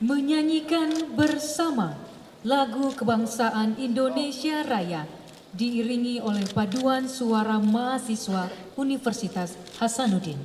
menyanyikan bersama lagu kebangsaan Indonesia Raya diiringi oleh paduan suara mahasiswa Universitas Hasanuddin.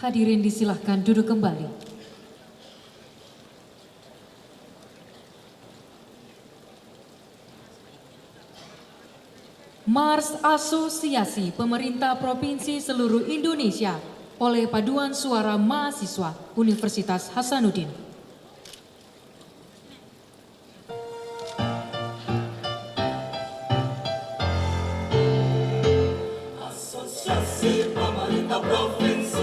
Hadirin disilahkan duduk kembali. Mars Asosiasi Pemerintah Provinsi Seluruh Indonesia oleh paduan suara mahasiswa Universitas Hasanuddin. Asosiasi Pemerintah Provinsi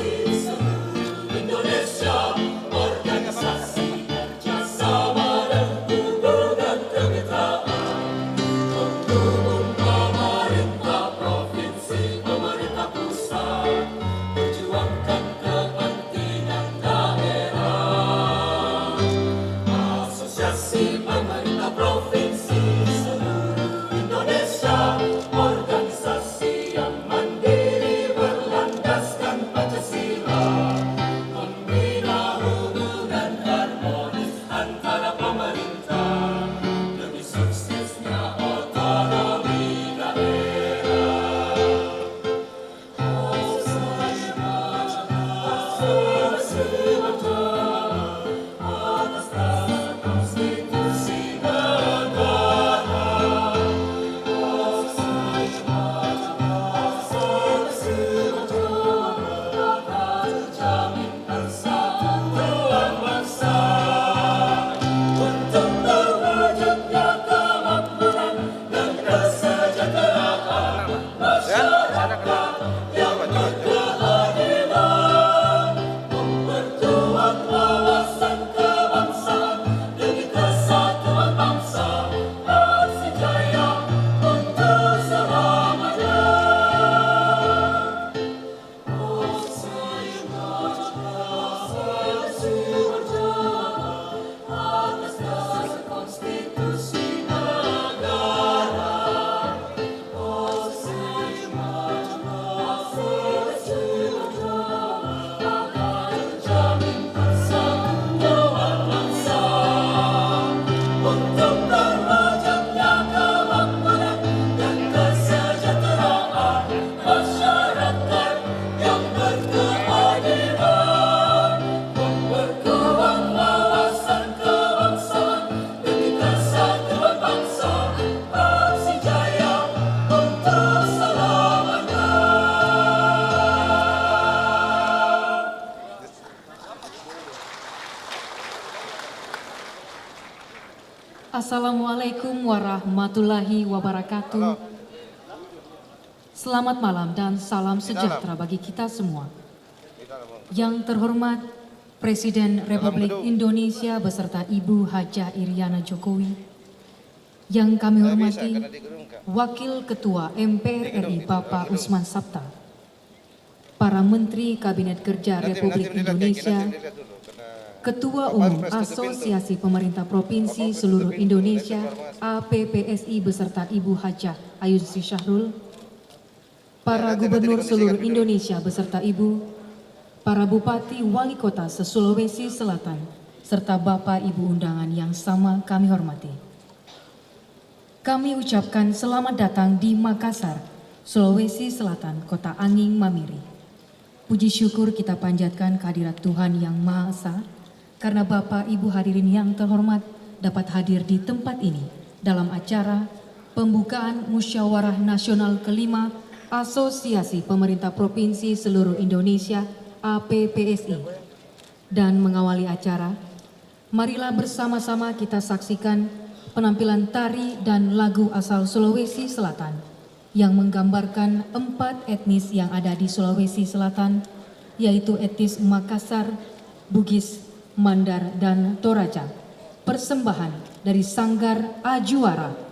Indonesia, organisasi kerjasama dan hubungan kemitraan, pendukung pemerintah provinsi, pemerintah pusat, perjuangkan kepentingan daerah. Asosiasi Pemerintah Provinsi seluruh Indonesia, organisasi yang mandiri berlandaskan Pancasila. Assalamualaikum warahmatullahi wabarakatuh. Selamat malam dan salam sejahtera bagi kita semua. Yang terhormat Presiden Republik Indonesia beserta Ibu Hajah Iriana Jokowi, yang kami hormati Wakil Ketua MPR RI Bapak Usman Sabta, para Menteri Kabinet Kerja Republik Indonesia, Ketua Umum Asosiasi Pemerintah Provinsi Seluruh Indonesia APPSI beserta Ibu Hajah Ayusi Syahrul, para Gubernur seluruh Indonesia beserta Ibu, para Bupati Wali Kota se-Sulawesi Selatan, serta Bapak Ibu undangan yang sama kami hormati. Kami ucapkan selamat datang di Makassar, Sulawesi Selatan, Kota Anging Mamiri. Puji syukur kita panjatkan kehadirat Tuhan Yang Maha Esa, karena Bapak Ibu hadirin yang terhormat dapat hadir di tempat ini dalam acara pembukaan Musyawarah Nasional kelima Asosiasi Pemerintah Provinsi Seluruh Indonesia APPSI. Dan mengawali acara, marilah bersama-sama kita saksikan penampilan tari dan lagu asal Sulawesi Selatan yang menggambarkan 4 etnis yang ada di Sulawesi Selatan, yaitu etnis Makassar, Bugis, Mandar, dan Toraja. Persembahan dari Sanggar Ajuara.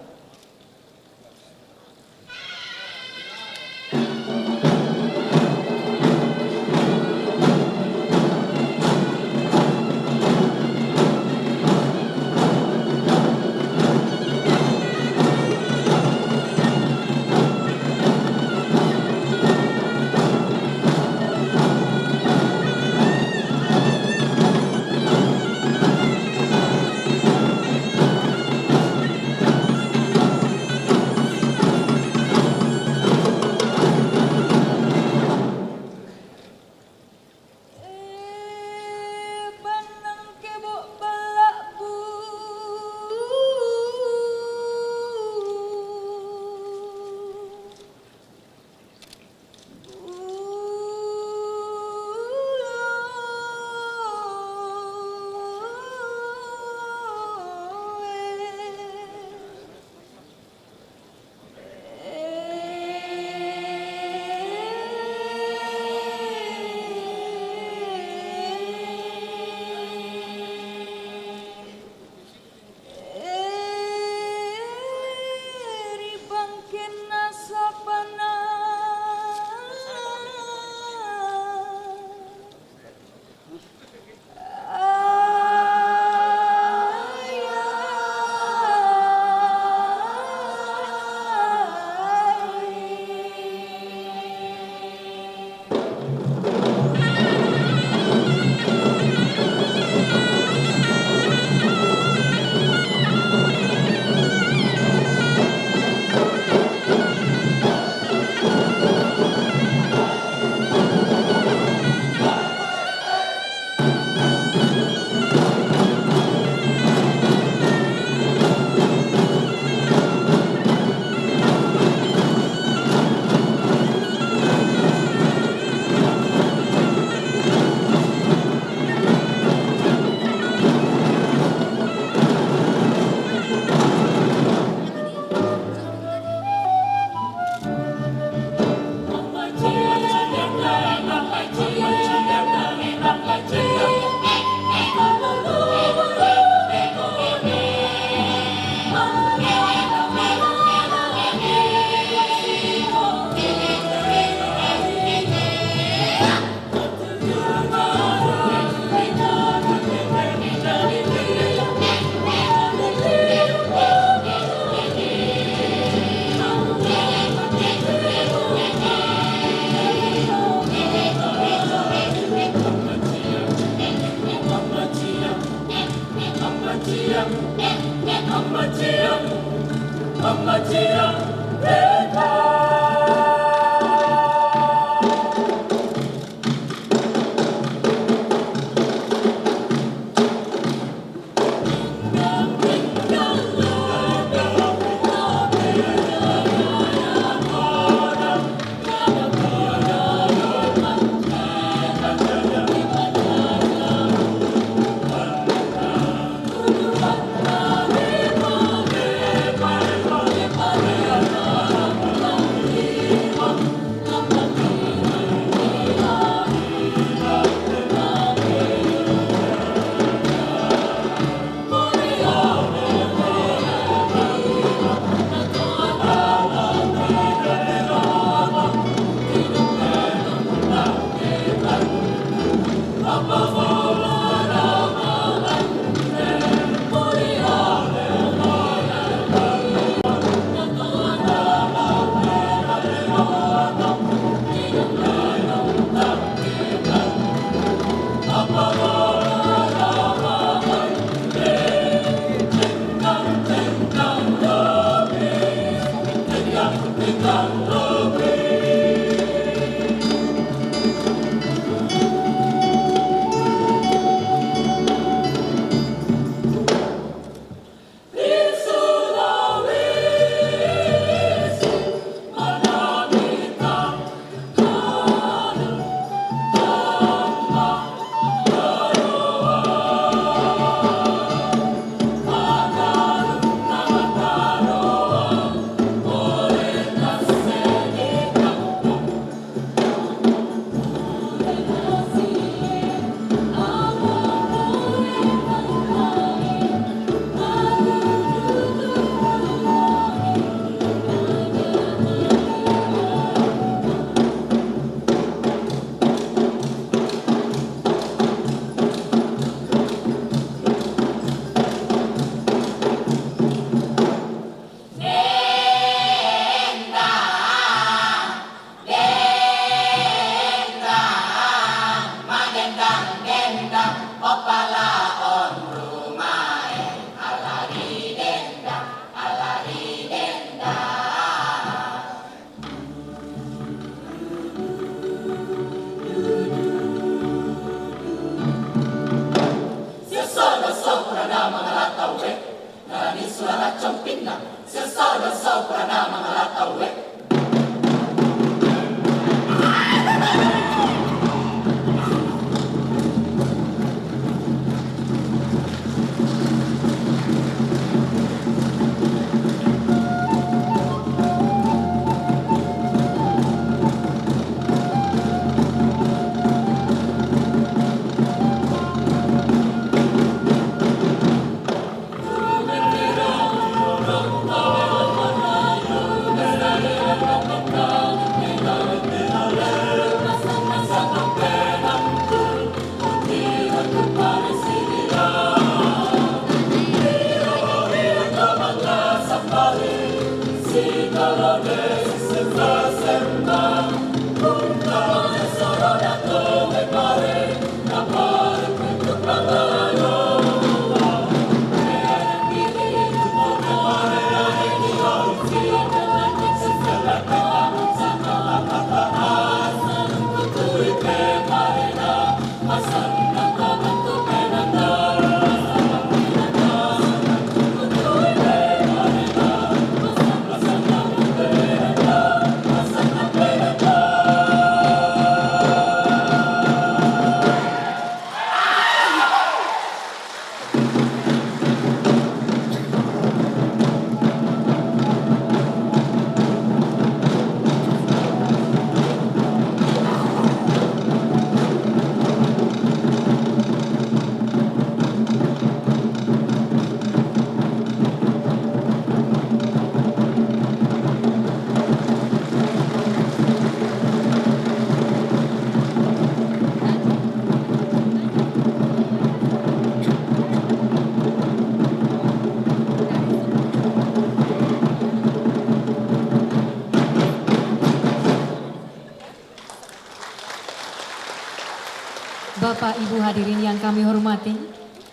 Bapak Ibu hadirin yang kami hormati,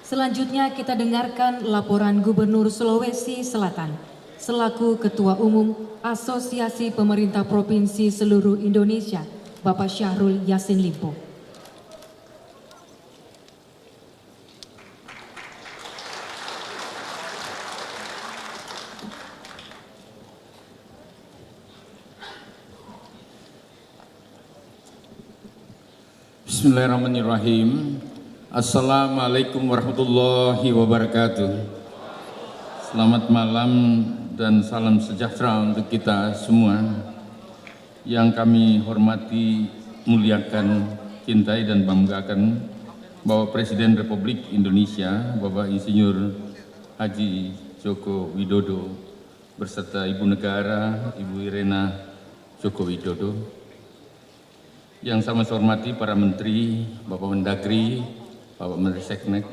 selanjutnya kita dengarkan laporan Gubernur Sulawesi Selatan selaku Ketua Umum Asosiasi Pemerintah Provinsi Seluruh Indonesia, Bapak Syahrul Yassin Limpo. Bismillahirrahmanirrahim. Assalamualaikum warahmatullahi wabarakatuh. Selamat malam dan salam sejahtera untuk kita semua yang kami hormati, muliakan, cintai dan banggakan Bapak Presiden Republik Indonesia, Bapak Insinyur Haji Joko Widodo beserta Ibu Negara, Ibu Irena Joko Widodo. Yang sama saya hormati para menteri, Bapak Mendagri, Bapak Menteri Seknek.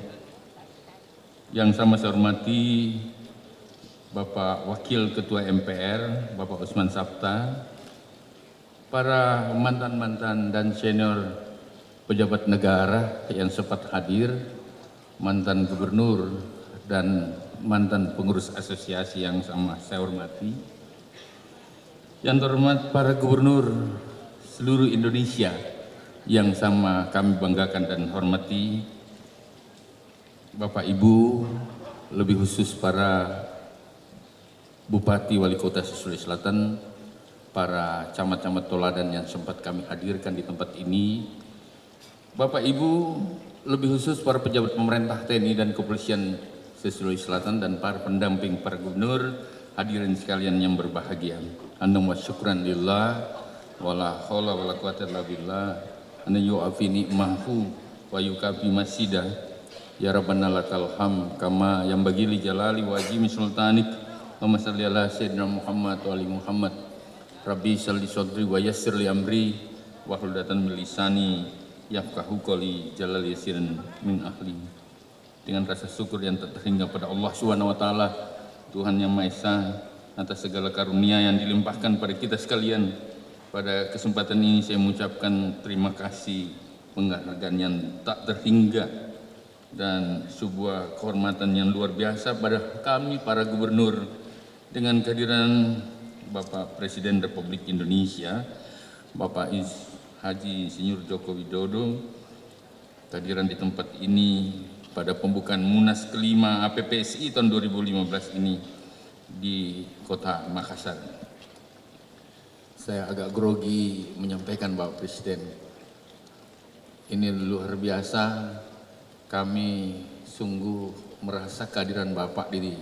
Yang sama saya hormati Bapak Wakil Ketua MPR, Bapak Usman Sabta, para mantan-mantan dan senior pejabat negara yang sempat hadir, mantan gubernur dan mantan pengurus asosiasi yang sama saya hormati. Yang terhormat para gubernur seluruh Indonesia yang sama kami banggakan dan hormati, Bapak Ibu, lebih khusus para Bupati Wali Kota Sulawesi Selatan, para camat-camat toladan yang sempat kami hadirkan di tempat ini, Bapak Ibu, lebih khusus para pejabat pemerintah TNI dan Kepolisian Sulawesi Selatan dan para pendamping para gubernur, hadirin sekalian yang berbahagia. Wa syukran lillah wala haula wala quwata illa billah. an yu'afi ni'mahu wa yukafi masjidah ya rabbana lakal ham kama yang bagi li jalali wa ajimi sultanik wa salli ala sayyidina Muhammad wa ali Muhammad rabbi salli sadri wa yassir li amri wa hludatan min lisani yafqahu qawli jalal yasirin min ahli. Dengan rasa syukur yang tak terhingga pada Allah Subhanahu wa taala, Tuhan yang Maha Esa, atas segala karunia yang dilimpahkan pada kita sekalian. Pada kesempatan ini saya mengucapkan terima kasih, penghargaan yang tak terhingga dan sebuah kehormatan yang luar biasa pada kami para gubernur dengan kehadiran Bapak Presiden Republik Indonesia, Bapak Haji Insinyur Joko Widodo, kehadiran di tempat ini pada pembukaan Munas kelima APPSI tahun 2015 ini di Kota Makassar. Saya agak grogi menyampaikan Bapak Presiden, ini luar biasa, kami sungguh merasa kehadiran Bapak di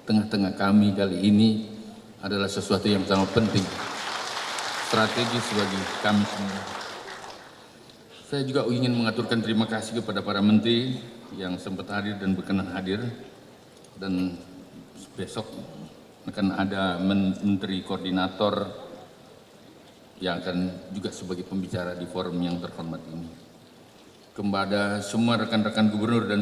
tengah-tengah kami kali ini adalah sesuatu yang sangat penting, strategis bagi kami semua. Saya juga ingin mengaturkan terima kasih kepada para menteri yang sempat hadir dan berkenan hadir, dan besok akan ada menteri koordinator yang akan juga sebagai pembicara di forum yang terhormat ini. Kepada semua rekan-rekan gubernur dan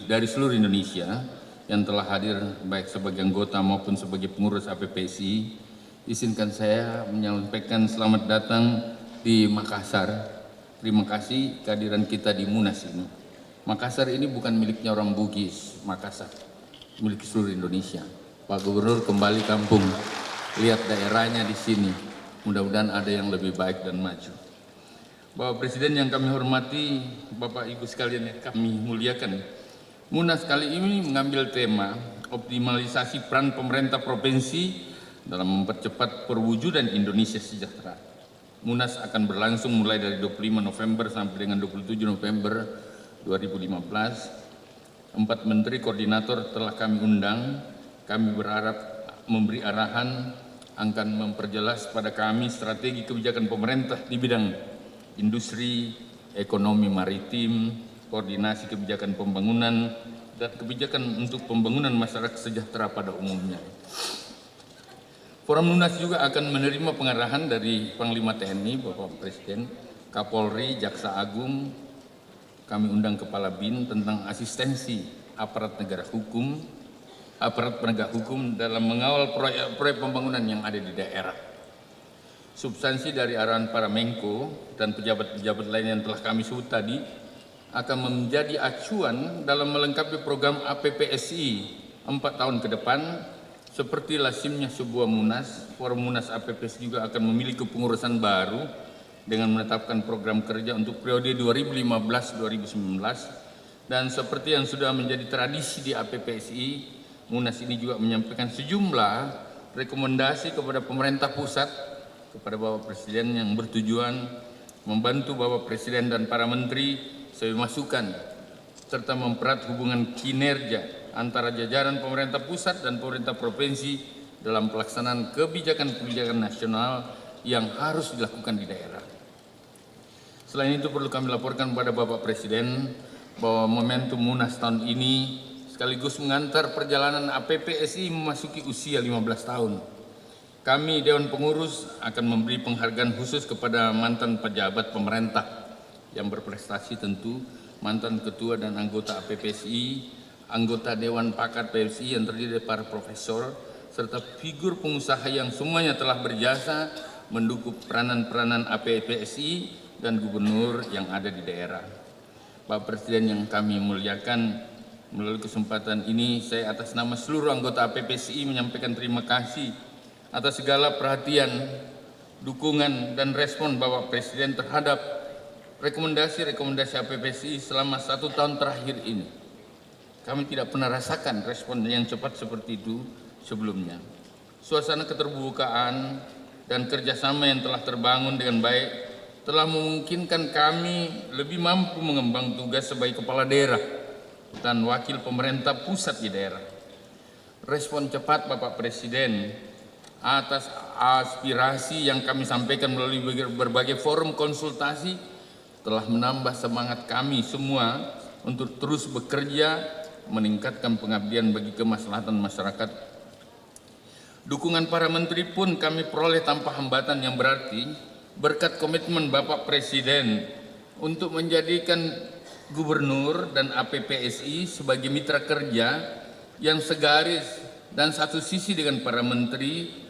dari seluruh Indonesia yang telah hadir baik sebagai anggota maupun sebagai pengurus APPSI, izinkan saya menyampaikan selamat datang di Makassar. Terima kasih kehadiran kita di Munas ini. Makassar ini bukan miliknya orang Bugis, Makassar milik seluruh Indonesia. Pak Gubernur kembali kampung, lihat daerahnya di sini. Mudah-mudahan ada yang lebih baik dan maju. Bapak Presiden yang kami hormati, Bapak Ibu sekalian yang kami muliakan, Munas kali ini mengambil tema optimalisasi peran pemerintah provinsi dalam mempercepat perwujudan Indonesia sejahtera. Munas akan berlangsung mulai dari 25 November sampai dengan 27 November 2015. 4 menteri koordinator telah kami undang. Kami berharap memberi arahan akan memperjelas pada kami strategi kebijakan pemerintah di bidang industri, ekonomi maritim, koordinasi kebijakan pembangunan, dan kebijakan untuk pembangunan masyarakat sejahtera pada umumnya. Forum Munas juga akan menerima pengarahan dari Panglima TNI, Bapak Presiden, Kapolri, Jaksa Agung. Kami undang Kepala BIN tentang asistensi aparat negara hukum, aparat penegak hukum dalam mengawal proyek pembangunan yang ada di daerah. Substansi dari arahan para Menko dan pejabat-pejabat lain yang telah kami sebut tadi akan menjadi acuan dalam melengkapi program APPSI 4 tahun ke depan. Seperti lazimnya sebuah Munas, Forum Munas APPSI juga akan memiliki kepengurusan baru dengan menetapkan program kerja untuk periode 2015-2019, dan seperti yang sudah menjadi tradisi di APPSI, Munas ini juga menyampaikan sejumlah rekomendasi kepada pemerintah pusat, kepada Bapak Presiden yang bertujuan membantu Bapak Presiden dan para menteri sebagai masukan serta mempererat hubungan kinerja antara jajaran pemerintah pusat dan pemerintah provinsi dalam pelaksanaan kebijakan-kebijakan nasional yang harus dilakukan di daerah. Selain itu perlu kami laporkan kepada Bapak Presiden bahwa momentum Munas tahun ini sekaligus mengantar perjalanan APPSI memasuki usia 15 tahun. Kami Dewan Pengurus akan memberi penghargaan khusus kepada mantan pejabat pemerintah yang berprestasi, tentu mantan ketua dan anggota APPSI, anggota Dewan Pakar PSI yang terdiri dari para profesor, serta figur pengusaha yang semuanya telah berjasa mendukung peranan-peranan APPSI dan gubernur yang ada di daerah. Pak Presiden yang kami muliakan, melalui kesempatan ini saya atas nama seluruh anggota APPSI menyampaikan terima kasih atas segala perhatian, dukungan, dan respon Bapak Presiden terhadap rekomendasi-rekomendasi APPSI selama 1 tahun terakhir ini. Kami tidak pernah rasakan respon yang cepat seperti itu sebelumnya. Suasana keterbukaan dan kerjasama yang telah terbangun dengan baik telah memungkinkan kami lebih mampu mengembang tugas sebagai kepala daerah dan wakil pemerintah pusat di daerah. Respon cepat Bapak Presiden atas aspirasi yang kami sampaikan melalui berbagai forum konsultasi telah menambah semangat kami semua untuk terus bekerja meningkatkan pengabdian bagi kemaslahatan masyarakat. Dukungan para menteri pun kami peroleh tanpa hambatan yang berarti berkat komitmen Bapak Presiden untuk menjadikan Gubernur dan APPSI sebagai mitra kerja yang segaris dan satu sisi dengan para menteri.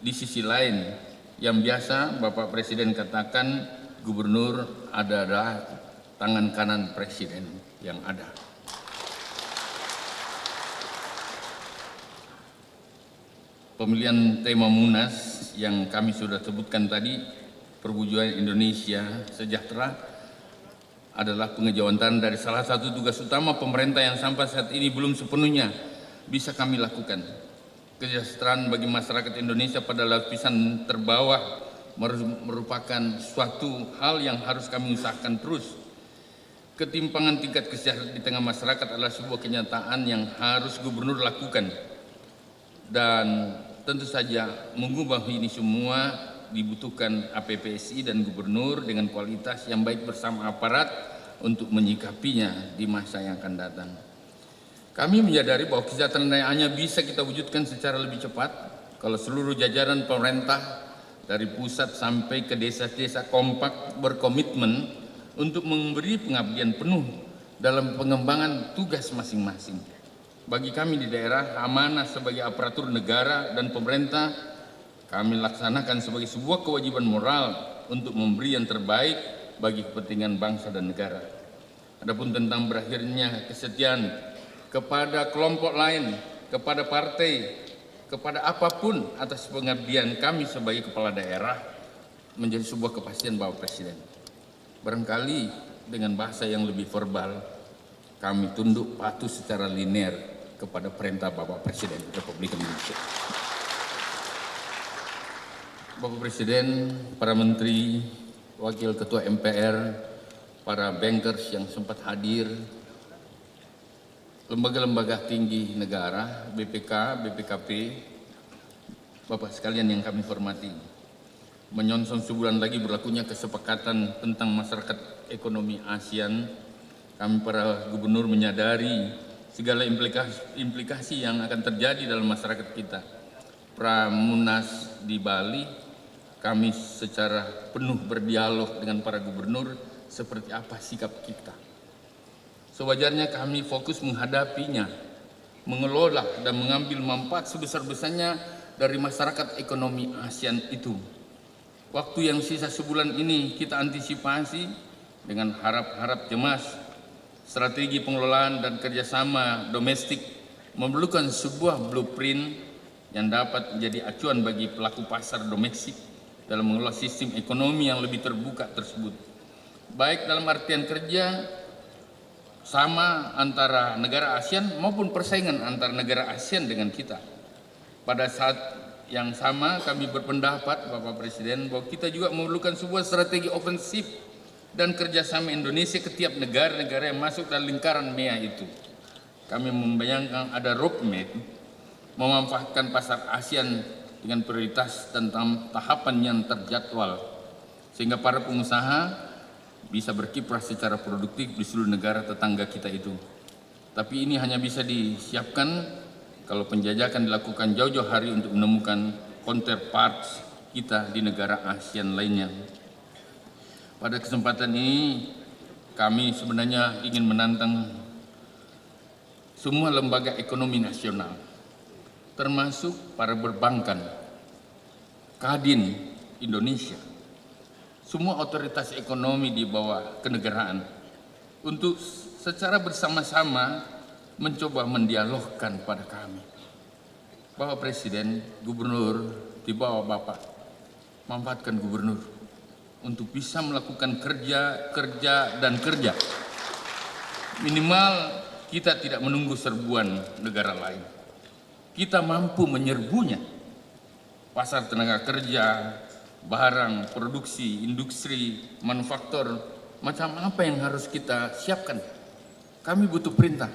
Di sisi lain, yang biasa Bapak Presiden katakan, Gubernur adalah tangan kanan Presiden yang ada. Pemilihan tema Munas yang kami sudah sebutkan tadi, perwujudan Indonesia sejahtera, adalah pengejawantahan dari salah satu tugas utama pemerintah yang sampai saat ini belum sepenuhnya bisa kami lakukan. Kesejahteraan bagi masyarakat Indonesia pada lapisan terbawah merupakan suatu hal yang harus kami usahakan terus. Ketimpangan tingkat kesejahteraan di tengah masyarakat adalah sebuah kenyataan yang harus Gubernur lakukan. Dan tentu saja mengubah ini semua dibutuhkan APPSI dan Gubernur dengan kualitas yang baik bersama aparat untuk menyikapinya di masa yang akan datang. Kami menyadari bahwa kesejahteraan hanya bisa kita wujudkan secara lebih cepat kalau seluruh jajaran pemerintah dari pusat sampai ke desa-desa kompak berkomitmen untuk memberi pengabdian penuh dalam pengembangan tugas masing-masing. Bagi kami di daerah, amanah sebagai aparatur negara dan pemerintah kami laksanakan sebagai sebuah kewajiban moral untuk memberi yang terbaik bagi kepentingan bangsa dan negara. Adapun tentang berakhirnya kesetiaan kepada kelompok lain, kepada partai, kepada apapun atas pengabdian kami sebagai kepala daerah menjadi sebuah kepastian Bapak Presiden. Barangkali dengan bahasa yang lebih verbal, kami tunduk patuh secara linear kepada perintah Bapak Presiden Republik Indonesia. Bapak Presiden, para Menteri, Wakil Ketua MPR, para bankers yang sempat hadir, lembaga-lembaga tinggi negara, BPK, BPKP, Bapak sekalian yang kami hormati, menyongsong sebulan lagi berlakunya kesepakatan tentang masyarakat ekonomi ASEAN, kami para gubernur menyadari segala implikasi yang akan terjadi dalam masyarakat kita. Pramunas di Bali, kami secara penuh berdialog dengan para gubernur seperti apa sikap kita. Sewajarnya kami fokus menghadapinya, mengelola dan mengambil manfaat sebesar-besarnya dari masyarakat ekonomi ASEAN itu. Waktu yang sisa sebulan ini kita antisipasi dengan harap-harap cemas. Strategi pengelolaan dan kerjasama domestik memerlukan sebuah blueprint yang dapat menjadi acuan bagi pelaku pasar domestik dalam mengelola sistem ekonomi yang lebih terbuka tersebut. Baik dalam artian kerja sama antara negara ASEAN maupun persaingan antara negara ASEAN dengan kita. Pada saat yang sama kami berpendapat Bapak Presiden bahwa kita juga memerlukan sebuah strategi ofensif dan kerjasama Indonesia ke tiap negara-negara yang masuk dalam lingkaran MEA itu. Kami membayangkan ada roadmap memanfaatkan pasar ASEAN dengan prioritas tentang tahapan yang terjadwal sehingga para pengusaha bisa berkiprah secara produktif di seluruh negara tetangga kita itu. Tapi ini hanya bisa disiapkan kalau penjajakan dilakukan jauh-jauh hari untuk menemukan counterparts kita di negara ASEAN lainnya. Pada kesempatan ini kami sebenarnya ingin menantang semua lembaga ekonomi nasional, termasuk para perbankan, Kadin Indonesia, semua otoritas ekonomi di bawah kenegaraan untuk secara bersama-sama mencoba mendialogkan pada kami. Bapak Presiden, Gubernur di bawah Bapak, manfaatkan Gubernur untuk bisa melakukan kerja. Minimal kita tidak menunggu serbuan negara lain. Kita mampu menyerbunya. Pasar tenaga kerja, barang, produksi, industri, manufaktur, macam apa yang harus kita siapkan. Kami butuh perintah.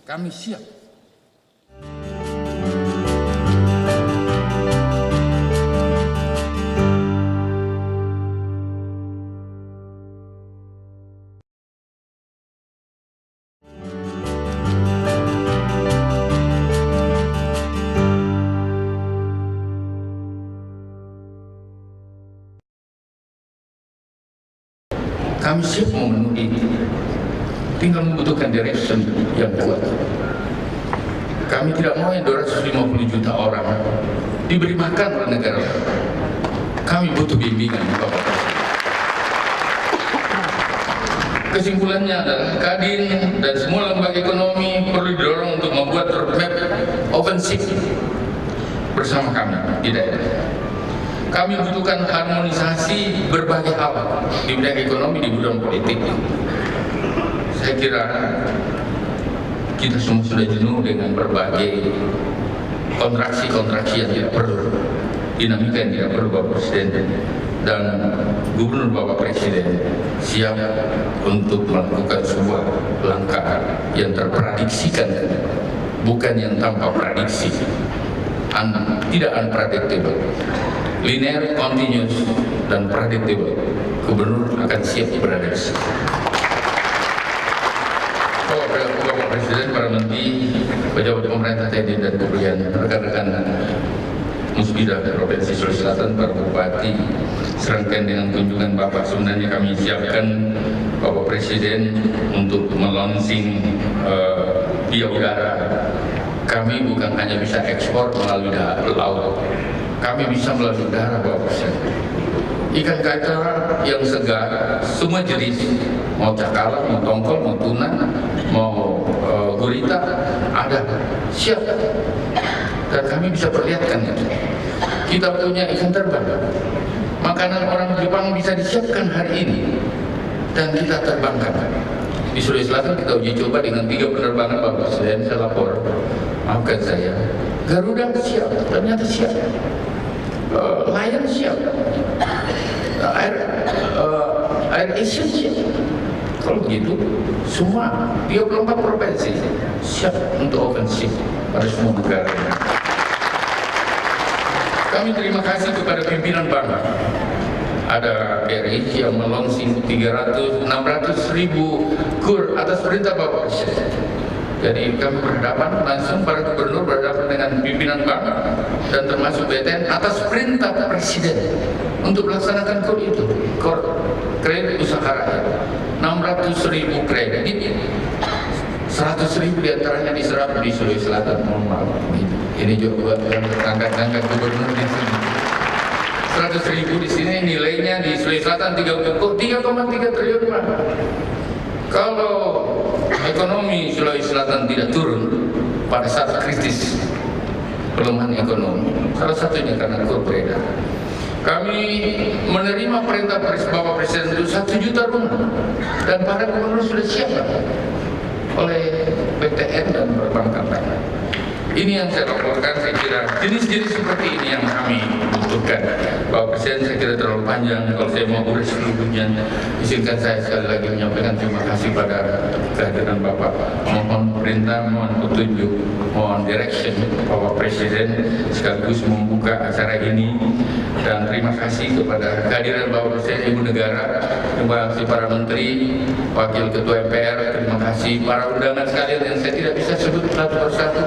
Kami siap. Kami siap memenuhi itu. Tinggal membutuhkan direction yang kuat. Kami tidak mau yang 250 juta orang diberi makan oleh negara. Kami butuh bimbingan Bapak. Kesimpulannya adalah Kadin dan semua lembaga ekonomi perlu didorong untuk membuat roadmap ofensif bersama kami di daerah. Kami butuhkan harmonisasi berbagai hal di bidang ekonomi, di bidang politik. Saya kira kita semua sudah jenuh dengan berbagai kontraksi-kontraksi yang tidak perlu, dinamika yang tidak perlu Bapak Presiden. Dan Gubernur Bapak Presiden siap untuk melakukan sebuah langkah yang terprediksikan, bukan yang tanpa prediksi, tidak unpredictable, linear, continuous, dan predictable. Gubernur akan siap berada di situ. Bapak Presiden, para menteri, pejabat pemerintah TNI dan Kepolisian, rekan-rekan Musbida Provinsi Sulawesi Selatan, para bupati, serangkaian dengan kunjungan Bapak, sebenarnya kami siapkan Bapak Presiden untuk melaunching via udara. Kami bukan hanya bisa ekspor melalui laut, kami bisa melalui udara Bapak Presiden. Ikan kaca yang segar, semua jenis, mau cakalang, mau tongkol, mau tuna, mau gurita, ada, siap. Dan kami bisa perlihatkan itu. Kita punya ikan terbang, makanan orang Jepang bisa disiapkan hari ini dan kita terbangkan. Di Sulawesi Selatan kita uji coba dengan 3 penerbangan Bapak Presiden. Saya lapor, maafkan saya, Garuda siap, ternyata siap, Lion siap, Air Asia siap. Kalau begitu, semua 34 provinsi siap untuk ofensif pada semua negara. Kami terima kasih kepada pimpinan bank. Ada BRI yang melaunching 600 ribu kur atas perintah Bapak Presiden. Jadi kami berhadapan langsung, para gubernur berhadapan dengan pimpinan bank dan termasuk BTN atas perintah Presiden untuk melaksanakan kur itu, kur kredit usaha rakyat. 600 ribu kredit, 100 ribu diantaranya diserap di Sulawesi Selatan. Mohon maaf, ini juga buat angkat-angkat gubernur di sini. 100 ribu di sini, nilainya di Sulawesi Selatan 3,3 triliun Pak. Kalau ekonomi Sulawesi Selatan tidak turun pada saat kritis pelemahan ekonomi, salah satunya karena kur beredar. Kami menerima perintah Bapak Presiden untuk 1 juta rumah dan para gubernur sudah siap oleh BTN dan perbankan lain. Ini yang saya laporkan. Saya kira jenis-jenis seperti ini yang kami butuhkan. Bapak Presiden, saya kira terlalu panjang kalau saya mau urus seluruhnya. Izinkan saya sekali lagi menyampaikan terima kasih pada kehadiran Bapak. Mohon perintah, mohon petunjuk, mohon direction Bapak Presiden sekaligus membuka acara ini. Dan terima kasih kepada kehadiran Bapak Presiden, Ibu Negara, terima kasih para Menteri, Wakil Ketua MPR, terima kasih para undangan sekalian yang saya tidak bisa sebut satu persatu,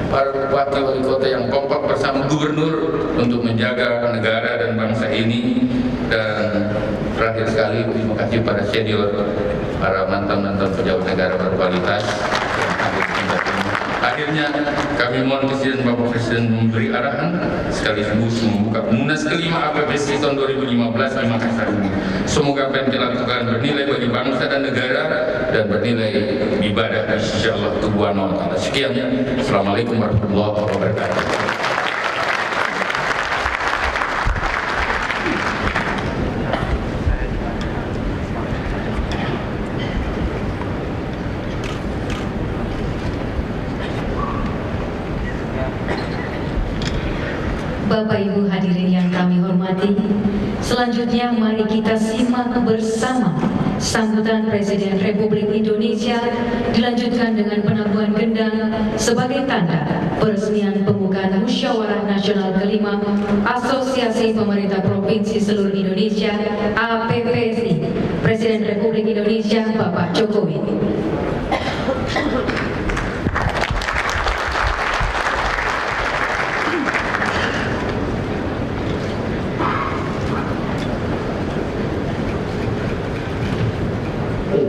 para bupati wali kota yang kompak bersama gubernur untuk menjaga negara dan bangsa ini. Dan terakhir sekali terima kasih pada senior, para mantan-mantan pejabat negara berkualitas yang hadir di tempat ini. Akhirnya kami mohon Presiden, Bapak Presiden memberi arahan sekaligus membuka Munas kelima APBC tahun 2015 di Makassar ini. Semoga apa yang dilakukan bernilai bagi bangsa dan negara dan bernilai ibadah insyaallah Subhanahu wa taala. Sekian. Assalamualaikum warahmatullahi wabarakatuh. Bapak Ibu hadirin yang kami hormati, selanjutnya mari kita simak bersama sambutan Presiden Republik Indonesia dilanjutkan dengan penabuhan gendang sebagai tanda peresmian pembukaan Musyawarah Nasional kelima Asosiasi Pemerintah Provinsi Seluruh Indonesia APPSI, Presiden Republik Indonesia Bapak Jokowi. Assalamualaikum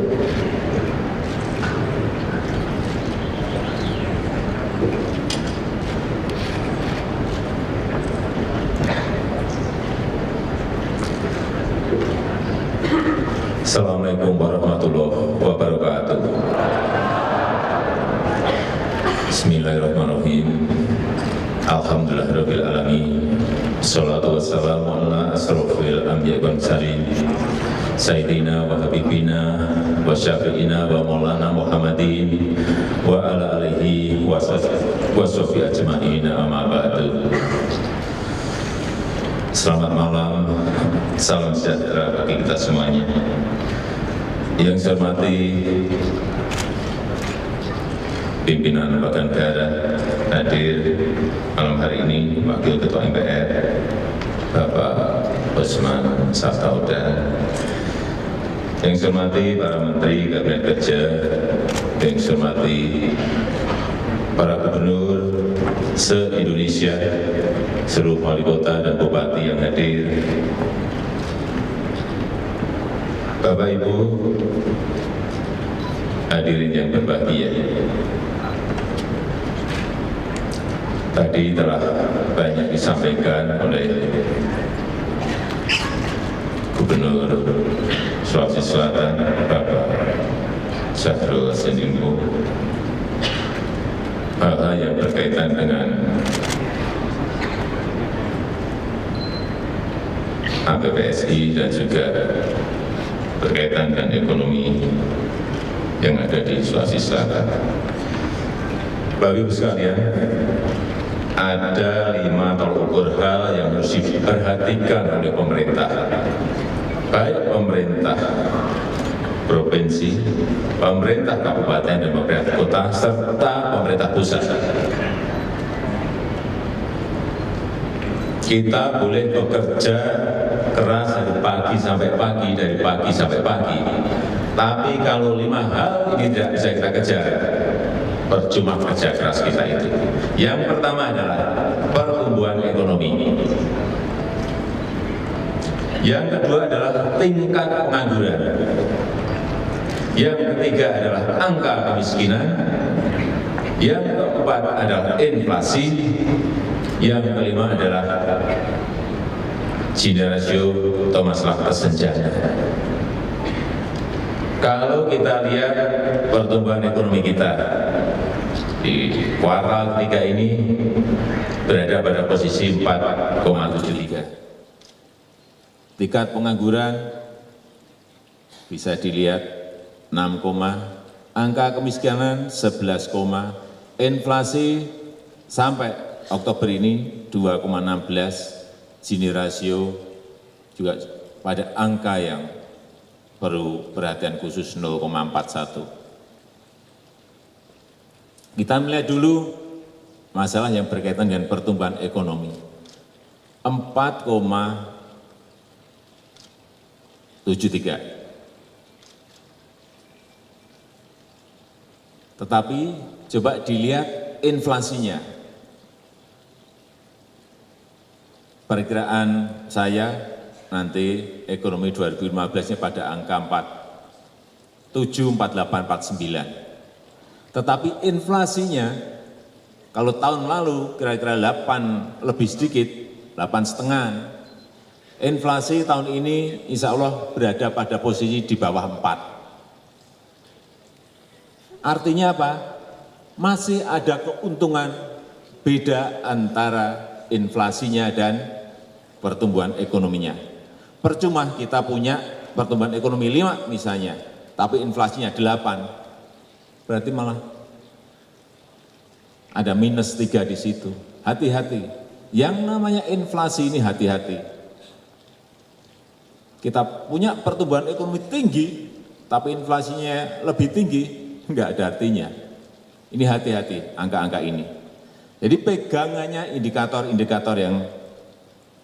warahmatullahi wabarakatuh. Bismillahirrahmanirrahim. Alhamdulillahirabbil alamin. Shalatu wassalamu ala asrofil anbiya'i wal mursalin. Sayyidina wa habibina wa syafi'ina wa maulana Muhammadin wa ala alihi wa sahbihi ajma'in, amma ba'du. Selamat malam, salam sejahtera bagi kita semuanya. Yang saya hormati pimpinan lembaga negara, hadir malam hari ini Wakil Ketua MPR Bapak Usman Sabtaudang. Yang saya hormati para Menteri Kabinet Kerja, yang saya hormati para gubernur se-Indonesia, seluruh wali kota dan bupati yang hadir, Bapak Ibu hadirin yang berbahagia. Tadi telah banyak disampaikan oleh Gubernur Sulawesi Selatan Bapak Syahrul Yassin Limpo, hal-hal yang berkaitan dengan APBSI dan juga berkaitan dengan ekonomi yang ada di Sulawesi Selatan. Bapak Ibu sekalian, ada 5 tolak ukur hal yang harus diperhatikan oleh pemerintah, baik pemerintah provinsi, pemerintah kabupaten dan pemerintah kota, serta pemerintah pusat. Kita boleh bekerja keras dari pagi sampai pagi, dari pagi sampai pagi. Tapi kalau 5 hal ini tidak bisa kita kejar, percuma kerja keras kita itu. Yang pertama adalah pertumbuhan ekonomi. Yang kedua adalah tingkat pengangguran. Yang ketiga adalah angka kemiskinan. Yang keempat adalah inflasi. Yang kelima adalah Gini rasio atau masalah kesenjangan. Kalau kita lihat pertumbuhan ekonomi kita di kuartal 3 ini berada pada posisi 4,73. Tingkat pengangguran bisa dilihat 6, angka kemiskinan 11, inflasi sampai Oktober ini 2,16, Gini rasio juga pada angka yang perlu perhatian khusus 0,41. Kita melihat dulu masalah yang berkaitan dengan pertumbuhan ekonomi. 4,73. Tetapi coba dilihat inflasinya. Perkiraan saya nanti ekonomi 2015-nya pada angka 7,4849. Tetapi inflasinya kalau tahun lalu kira-kira 8 lebih sedikit, 8,5. Inflasi tahun ini insya Allah berada pada posisi di bawah 4. Artinya apa? Masih ada keuntungan beda antara inflasinya dan pertumbuhan ekonominya. Percuma kita punya pertumbuhan ekonomi 5 misalnya, tapi inflasinya 8. Berarti malah ada minus 3 di situ. Hati-hati. Yang namanya inflasi ini hati-hati. Kita punya pertumbuhan ekonomi tinggi, tapi inflasinya lebih tinggi, enggak ada artinya. Ini hati-hati angka-angka ini. Jadi pegangannya indikator-indikator yang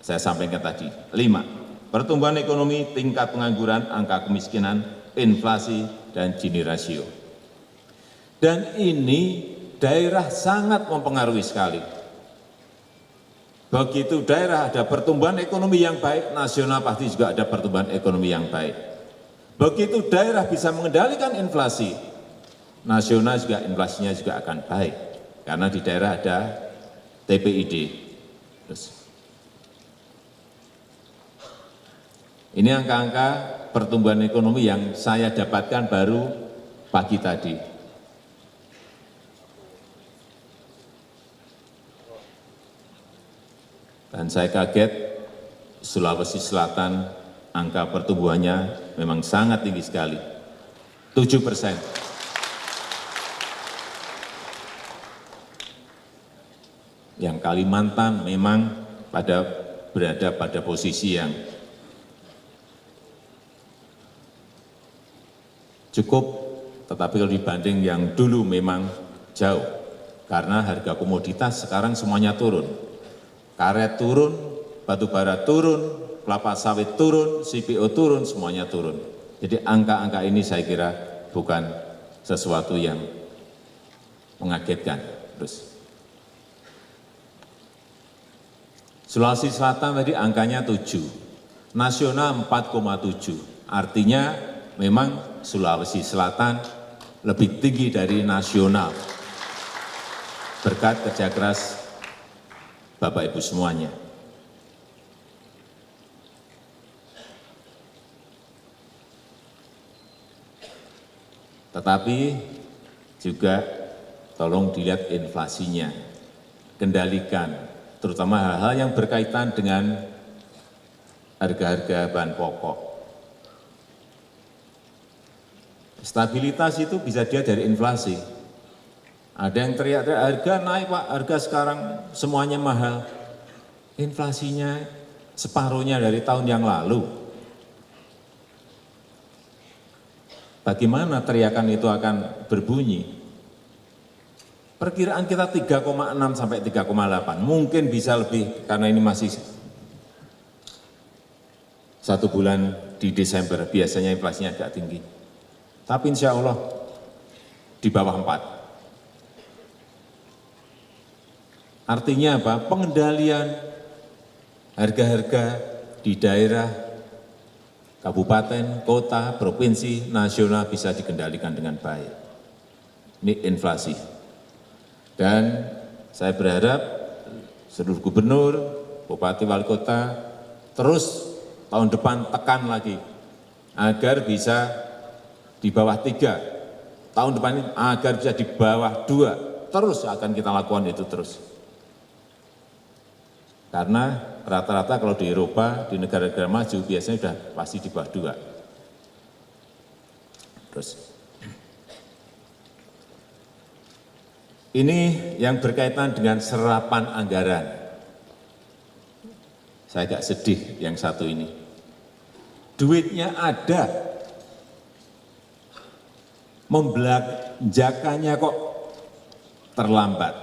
saya sampaikan tadi. 5, pertumbuhan ekonomi, tingkat pengangguran, angka kemiskinan, inflasi, dan Gini rasio. Dan ini daerah sangat mempengaruhi sekali. Begitu daerah ada pertumbuhan ekonomi yang baik, nasional pasti juga ada pertumbuhan ekonomi yang baik. Begitu daerah bisa mengendalikan inflasi, nasional juga inflasinya juga akan baik. Karena di daerah ada TPID. Terus, ini angka-angka pertumbuhan ekonomi yang saya dapatkan baru pagi tadi. Dan saya kaget, Sulawesi Selatan angka pertumbuhannya memang sangat tinggi sekali, 7%. Yang Kalimantan memang berada pada posisi yang cukup, tetapi kalau dibanding yang dulu memang jauh. Karena harga komoditas sekarang semuanya turun. Karet turun, batu bara turun, kelapa sawit turun, CPO turun, semuanya turun. Jadi angka-angka ini saya kira bukan sesuatu yang mengagetkan. Terus, Sulawesi Selatan tadi angkanya 7, nasional 4,7. Artinya memang Sulawesi Selatan lebih tinggi dari nasional berkat kerja keras Bapak Ibu semuanya. Tetapi juga tolong dilihat inflasinya, kendalikan, terutama hal-hal yang berkaitan dengan harga-harga bahan pokok. Stabilitas itu bisa dilihat dari inflasi. Ada yang teriak-teriak, harga naik Pak, harga sekarang semuanya mahal. Inflasinya separuhnya dari tahun yang lalu. Bagaimana teriakan itu akan berbunyi? Perkiraan kita 3,6 sampai 3,8, mungkin bisa lebih karena ini masih 1 bulan di Desember, biasanya inflasinya agak tinggi. Tapi insya Allah di bawah 4. Artinya apa? Pengendalian harga-harga di daerah, kabupaten, kota, provinsi, nasional bisa dikendalikan dengan baik. Ini inflasi. Dan saya berharap seluruh gubernur, bupati, wali kota terus tahun depan tekan lagi agar bisa di bawah 3. Tahun depan ini agar bisa di bawah 2. Terus akan kita lakukan itu terus. Karena rata-rata kalau di Eropa, di negara-negara maju biasanya sudah pasti di bawah 2. Terus, ini yang berkaitan dengan serapan anggaran. Saya agak sedih yang satu ini. Duitnya ada, membelanjakannya kok terlambat.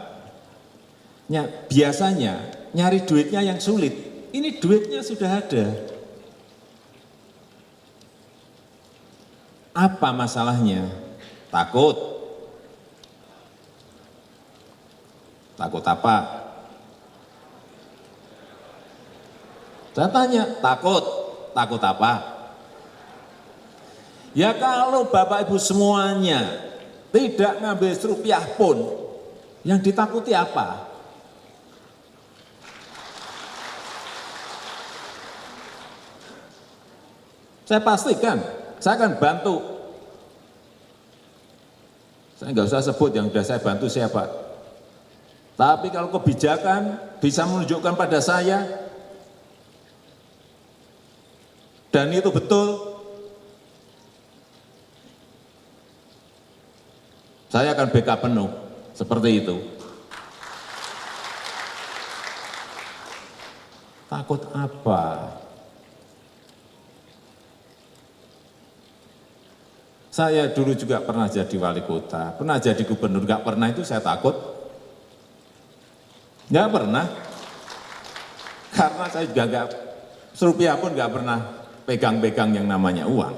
Biasanya nyari duitnya yang sulit, ini duitnya sudah ada. Apa masalahnya? Takut. Takut apa? Saya tanya, takut apa? Ya kalau Bapak Ibu semuanya tidak ngambil serupiah pun, yang ditakuti apa? Saya pastikan, saya akan bantu. Saya nggak usah sebut yang sudah saya bantu siapa. Tapi kalau kebijakan bisa menunjukkan pada saya, dan itu betul, saya akan backup penuh, seperti itu. Takut apa? Saya dulu juga pernah jadi wali kota, pernah jadi gubernur, nggak pernah itu saya takut. Nggak pernah. Karena saya juga nggak, serupiah pun nggak pernah pegang-pegang yang namanya uang.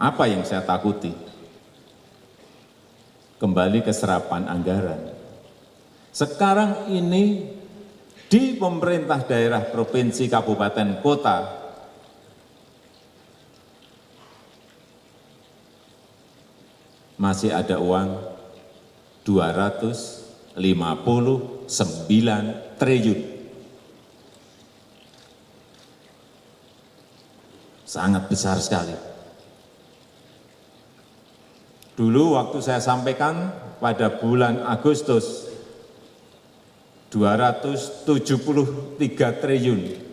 Apa yang saya takuti? Kembali ke serapan anggaran. Sekarang ini di pemerintah daerah, provinsi, kabupaten, kota, masih ada uang 259 triliun. Sangat besar sekali. Dulu waktu saya sampaikan pada bulan Agustus 273 triliun.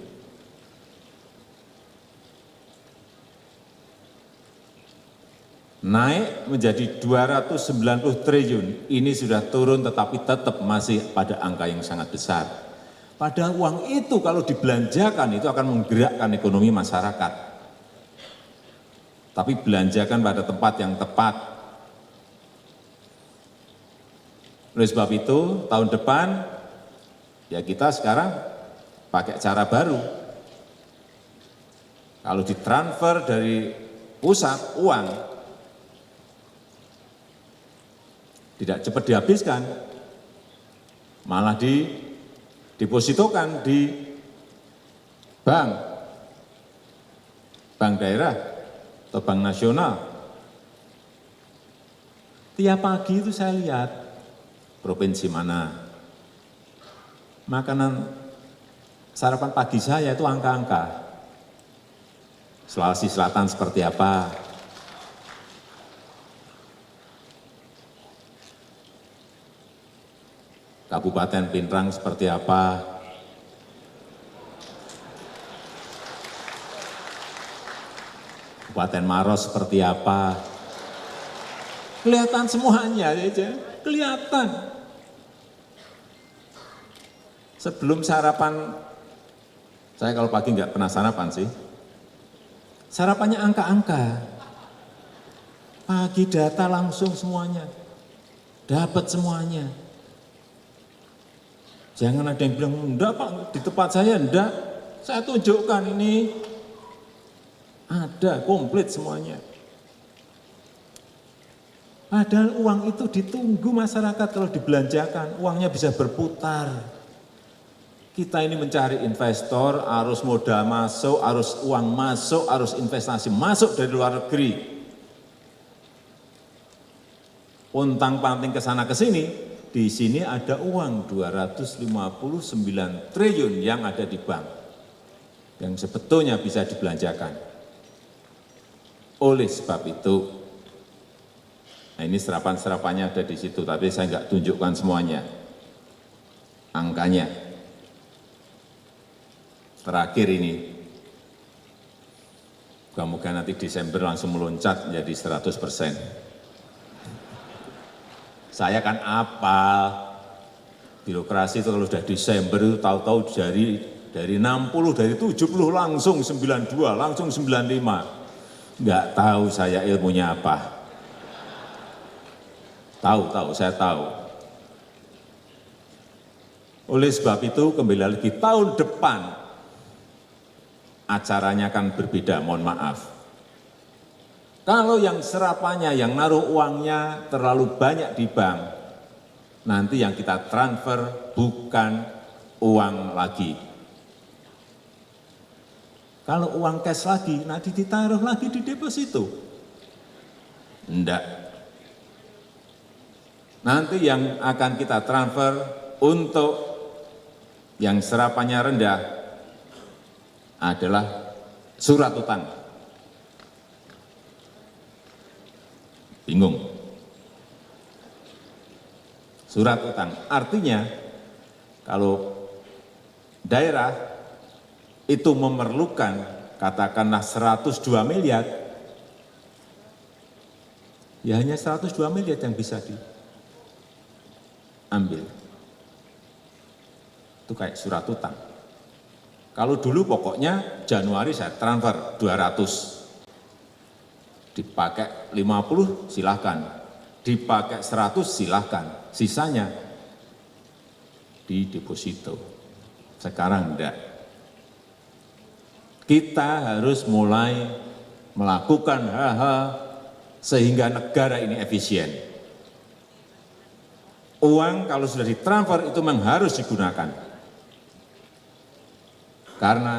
Naik menjadi 290 triliun. Ini sudah turun tetapi tetap masih pada angka yang sangat besar. Padahal uang itu kalau dibelanjakan itu akan menggerakkan ekonomi masyarakat. Tapi belanjakan pada tempat yang tepat. Oleh sebab itu, tahun depan ya kita sekarang pakai cara baru. Kalau ditransfer dari pusat uang tidak cepat dihabiskan, malah didepositokan di bank daerah atau bank nasional. Tiap pagi itu saya lihat provinsi mana, makanan sarapan pagi saya itu angka-angka. Sulawesi Selatan seperti apa, Kabupaten Pinrang seperti apa, Kabupaten Maros seperti apa. Kelihatan semuanya aja, kelihatan. Sebelum sarapan, saya kalau pagi nggak pernah sarapan sih. Sarapannya angka-angka. Pagi data langsung semuanya, dapat semuanya. Jangan ada yang bilang, enggak Pak, di tempat saya enggak. Saya tunjukkan ini, ada komplit semuanya. Padahal uang itu ditunggu masyarakat kalau dibelanjakan, uangnya bisa berputar. Kita ini mencari investor, arus modal masuk, arus uang masuk, arus investasi masuk dari luar negeri. Untang-panting ke sana ke sini, di sini ada uang 259 triliun yang ada di bank, yang sebetulnya bisa dibelanjakan. Oleh sebab itu, nah ini serapan-serapannya ada di situ, tapi saya nggak tunjukkan semuanya, angkanya. Terakhir ini, semoga nanti Desember langsung meloncat menjadi 100%. Saya kan apal, birokrasi itu kalau sudah Desember itu tahu-tahu dari 60, dari 70 langsung 92, langsung 95. Enggak tahu saya ilmunya apa. Tahu, saya tahu. Oleh sebab itu kembali lagi tahun depan acaranya akan berbeda, mohon maaf. Kalau yang serapannya, yang naruh uangnya terlalu banyak di bank, nanti yang kita transfer bukan uang lagi. Kalau uang cash lagi, nanti ditaruh lagi di deposito. Enggak. Nanti yang akan kita transfer untuk yang serapannya rendah adalah surat utang. Bingung. Surat utang. Artinya kalau daerah itu memerlukan katakanlah 102 miliar, ya hanya 102 miliar yang bisa diambil. Itu kayak surat utang. Kalau dulu pokoknya Januari saya transfer 200. Dipakai 50 silahkan, dipakai 100 silahkan, sisanya di deposito. Sekarang enggak. Kita harus mulai melakukan hal-hal sehingga negara ini efisien. Uang kalau sudah ditransfer itu memang harus digunakan. Karena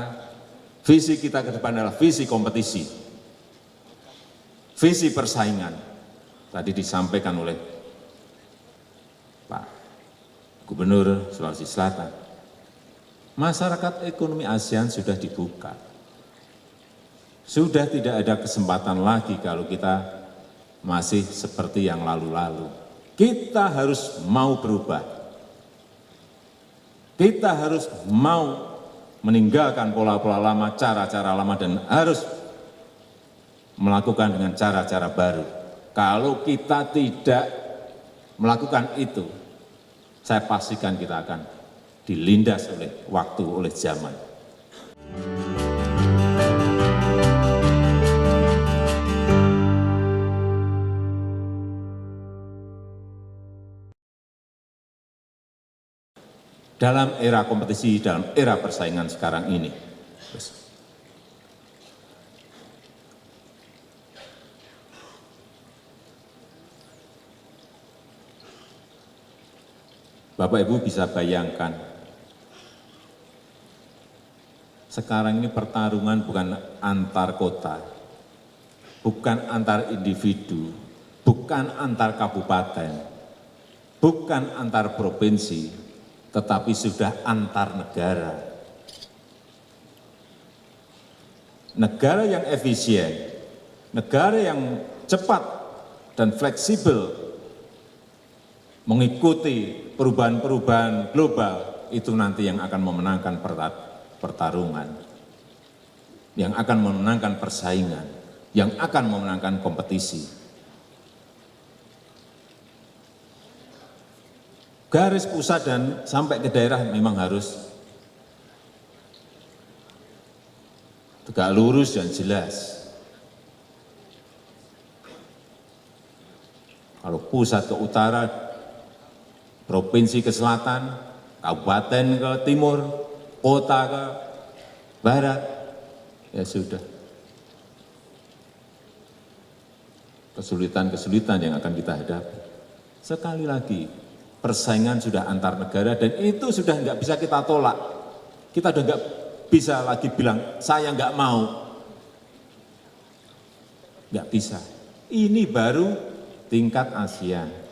visi kita ke depan adalah visi kompetisi. Visi persaingan. tadi disampaikan oleh Pak Gubernur Sulawesi Selatan, masyarakat ekonomi ASEAN sudah dibuka. Sudah tidak ada kesempatan lagi kalau kita masih seperti yang lalu-lalu. Kita harus mau berubah. Kita harus mau meninggalkan pola-pola lama, cara-cara lama, dan harus melakukan dengan cara-cara baru. Kalau kita tidak melakukan itu, saya pastikan kita akan dilindas oleh waktu, oleh zaman. Dalam era kompetisi, dalam era persaingan sekarang ini. Bapak Ibu bisa bayangkan, sekarang ini pertarungan bukan antar kota, bukan antar individu, bukan antar kabupaten, bukan antar provinsi, tetapi sudah antar negara. Negara yang efisien, negara yang cepat dan fleksibel mengikuti perubahan-perubahan global, itu nanti yang akan memenangkan pertarungan, yang akan memenangkan persaingan, yang akan memenangkan kompetisi. Garis pusat dan sampai ke daerah memang harus tegak lurus dan jelas. Kalau pusat ke utara, provinsi ke selatan, kabupaten ke timur, kota ke barat, ya sudah. Kesulitan-kesulitan yang akan kita hadapi. Sekali lagi, persaingan sudah antar negara dan itu sudah nggak bisa kita tolak. Kita sudah nggak bisa lagi bilang, saya nggak mau. Nggak bisa. Ini baru tingkat ASEAN.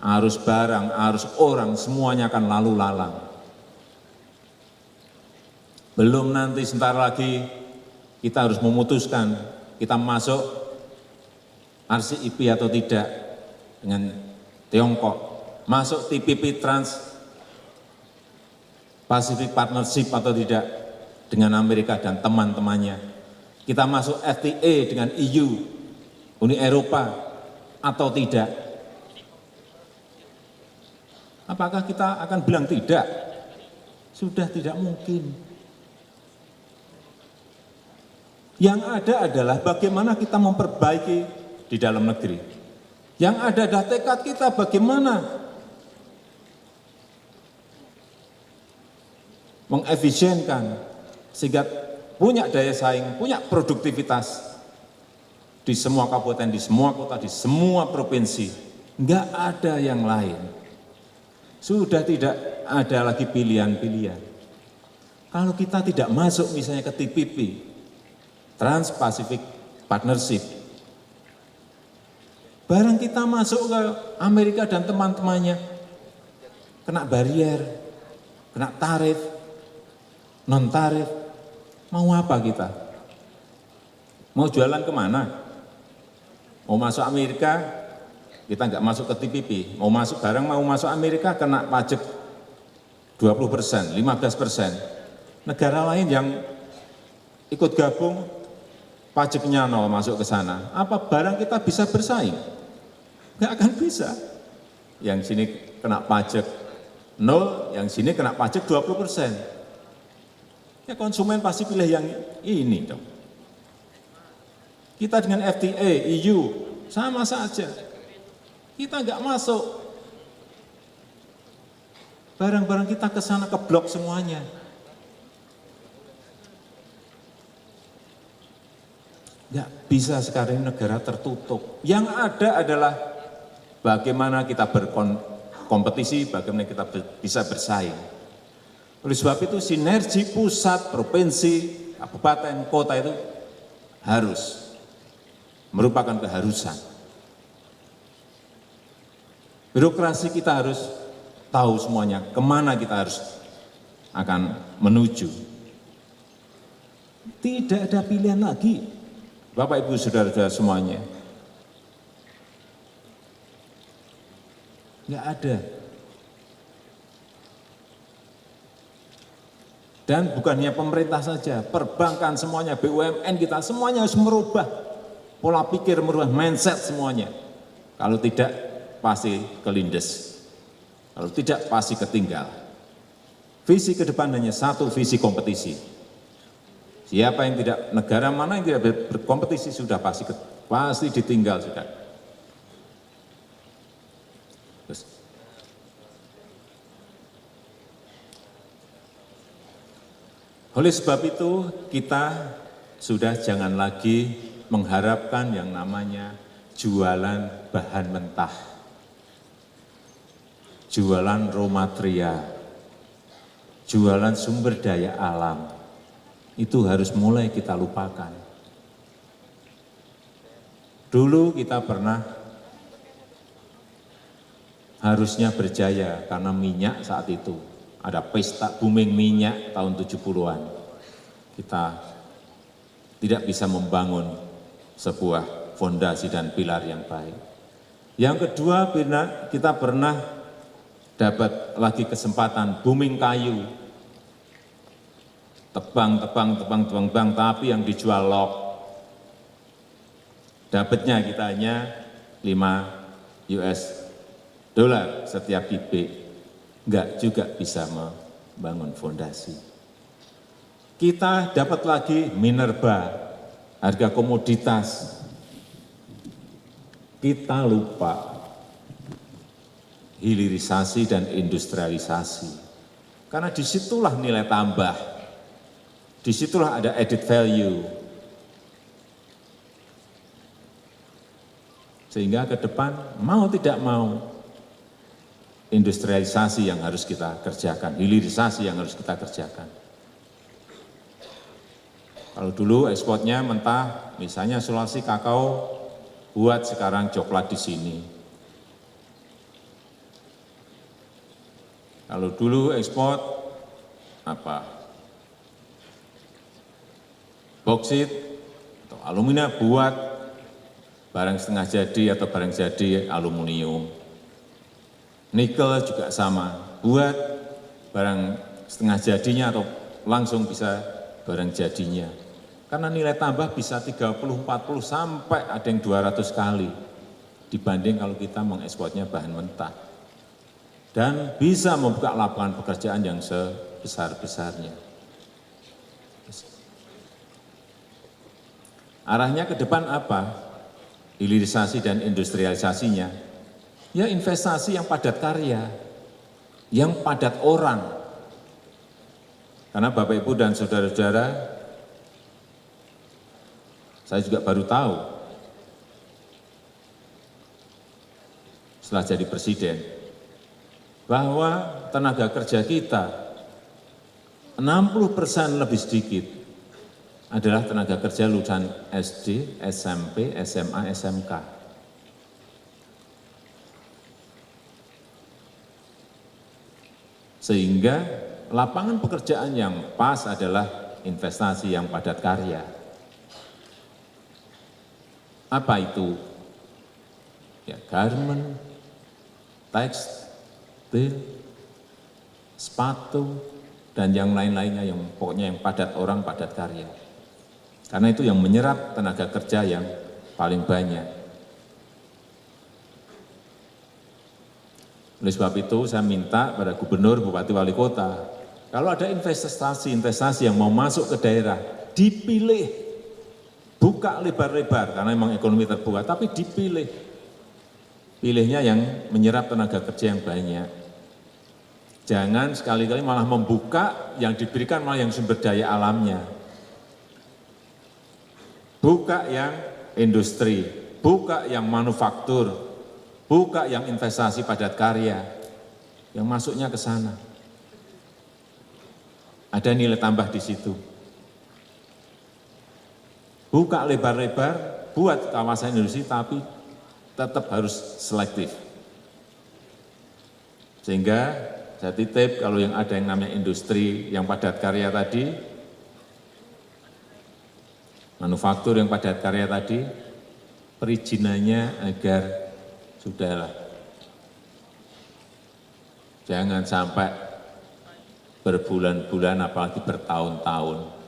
Arus barang, arus orang, semuanya akan lalu lalang. Belum nanti sebentar lagi kita harus memutuskan kita masuk RCEP atau tidak dengan Tiongkok, masuk TPP Trans-Pacific Partnership atau tidak dengan Amerika dan teman-temannya. Kita masuk FTA dengan EU, Uni Eropa atau tidak. Apakah kita akan bilang tidak? Sudah tidak mungkin. Yang ada adalah bagaimana kita memperbaiki di dalam negeri. Yang ada adalah tekad kita bagaimana mengefisienkan sehingga punya daya saing, punya produktivitas di semua kabupaten, di semua kota, di semua provinsi. Enggak ada yang lain. Sudah tidak ada lagi pilihan-pilihan. Kalau kita tidak masuk misalnya ke TPP, Trans-Pacific Partnership, barang kita masuk ke Amerika dan teman-temannya, kena barier, kena tarif, non-tarif, mau apa kita? Mau jualan kemana? Mau masuk Amerika, kita nggak masuk ke TPP, mau masuk barang, mau masuk Amerika, kena pajak 20%, 15%. Negara lain yang ikut gabung, pajaknya nol masuk ke sana. Apa barang kita bisa bersaing? Nggak akan bisa. Yang sini kena pajak 0, yang sini kena pajak 20%. Ya konsumen pasti pilih yang ini dong. Kita dengan FTA, EU, sama saja. Kita nggak masuk. Barang-barang kita ke sana keblok semuanya. Nggak bisa sekarang negara tertutup. Yang ada adalah bagaimana kita berkompetisi, bagaimana kita bisa bersaing. Oleh sebab itu sinergi pusat, provinsi, kabupaten, kota itu harus merupakan keharusan. Birokrasi kita harus tahu semuanya, kemana kita harus akan menuju. Tidak ada pilihan lagi, Bapak Ibu Saudara-saudara semuanya. Nggak ada. Dan bukan hanya pemerintah saja, perbankan semuanya, BUMN kita, semuanya harus merubah pola pikir, merubah mindset semuanya. Kalau tidak, pasti kelindes. Kalau tidak, pasti ketinggal. Visi ke depan hanya satu, visi kompetisi. Siapa yang tidak, negara mana yang tidak berkompetisi sudah pasti ditinggal sudah. Terus. Oleh sebab itu, kita sudah jangan lagi mengharapkan yang namanya jualan bahan mentah, jualan raw material, jualan sumber daya alam. Itu harus mulai kita lupakan. Dulu kita pernah harusnya berjaya karena minyak saat itu. Ada pesta booming minyak tahun 70-an. Kita tidak bisa membangun sebuah fondasi dan pilar yang baik. Yang kedua, kita pernah dapat lagi kesempatan booming kayu. Tebang, tapi yang dijual log. Dapatnya kita hanya 5 US dollar setiap bibit. Enggak juga bisa membangun fondasi. Kita dapat lagi minerba, harga komoditas. Kita lupa hilirisasi dan industrialisasi. Karena disitulah nilai tambah, disitulah ada added value. Sehingga ke depan mau tidak mau, industrialisasi yang harus kita kerjakan, hilirisasi yang harus kita kerjakan. Kalau dulu ekspornya mentah, misalnya Sulawesi kakao, buat sekarang coklat di sini. Kalau dulu ekspor boksit atau alumina, buat barang setengah jadi atau barang jadi aluminium. Nikel juga sama, buat barang setengah jadinya atau langsung bisa barang jadinya. Karena nilai tambah bisa 30, 40 sampai ada yang 200 kali dibanding kalau kita mengekspornya bahan mentah. Dan bisa membuka lapangan pekerjaan yang sebesar-besarnya. Arahnya ke depan apa? Hilirisasi dan industrialisasinya. Ya investasi yang padat karya, yang padat orang. Karena Bapak Ibu dan saudara-saudara, saya juga baru tahu setelah jadi presiden, bahwa tenaga kerja kita 60% lebih sedikit adalah tenaga kerja lulusan SD, SMP, SMA, SMK. Sehingga lapangan pekerjaan yang pas adalah investasi yang padat karya. Apa itu? Ya, garment, tekstil, sepatu, dan yang lain-lainnya yang pokoknya yang padat orang, padat karya. Karena itu yang menyerap tenaga kerja yang paling banyak. Oleh sebab itu saya minta pada gubernur, bupati, wali kota, kalau ada investasi yang mau masuk ke daerah, dipilih, buka lebar-lebar, karena memang ekonomi terbuka, tapi dipilih. Pilihnya yang menyerap tenaga kerja yang banyak. Jangan sekali-kali malah membuka, yang diberikan malah yang sumber daya alamnya. Buka yang industri, buka yang manufaktur, buka yang investasi padat karya, yang masuknya ke sana. Ada nilai tambah di situ. Buka lebar-lebar, buat kawasan industri, tapi tetap harus selektif. Sehingga saya titip kalau yang ada yang namanya industri yang padat karya tadi, manufaktur yang padat karya tadi, perizinannya agar sudahlah. Jangan sampai berbulan-bulan apalagi bertahun-tahun.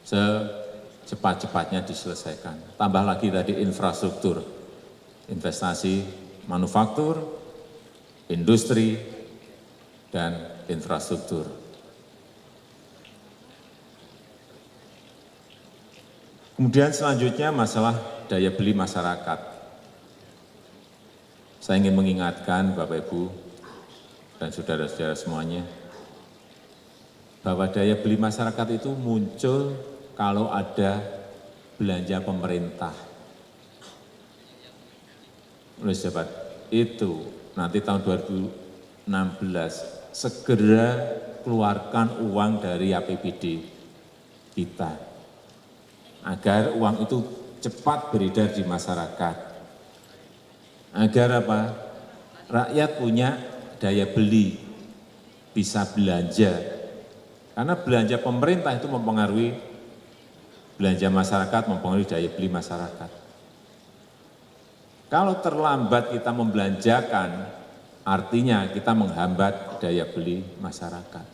Secepat-cepatnya diselesaikan. Tambah lagi tadi infrastruktur, investasi manufaktur, industri, dan infrastruktur. Kemudian selanjutnya masalah daya beli masyarakat. Saya ingin mengingatkan Bapak Ibu dan saudara-saudara semuanya, bahwa daya beli masyarakat itu muncul kalau ada belanja pemerintah. Oleh sebab itu, nanti tahun 2016 segera keluarkan uang dari APBD kita, agar uang itu cepat beredar di masyarakat. Agar apa? Rakyat punya daya beli, bisa belanja. Karena belanja pemerintah itu mempengaruhi belanja masyarakat, mempengaruhi daya beli masyarakat. Kalau terlambat kita membelanjakan, artinya kita menghambat daya beli masyarakat.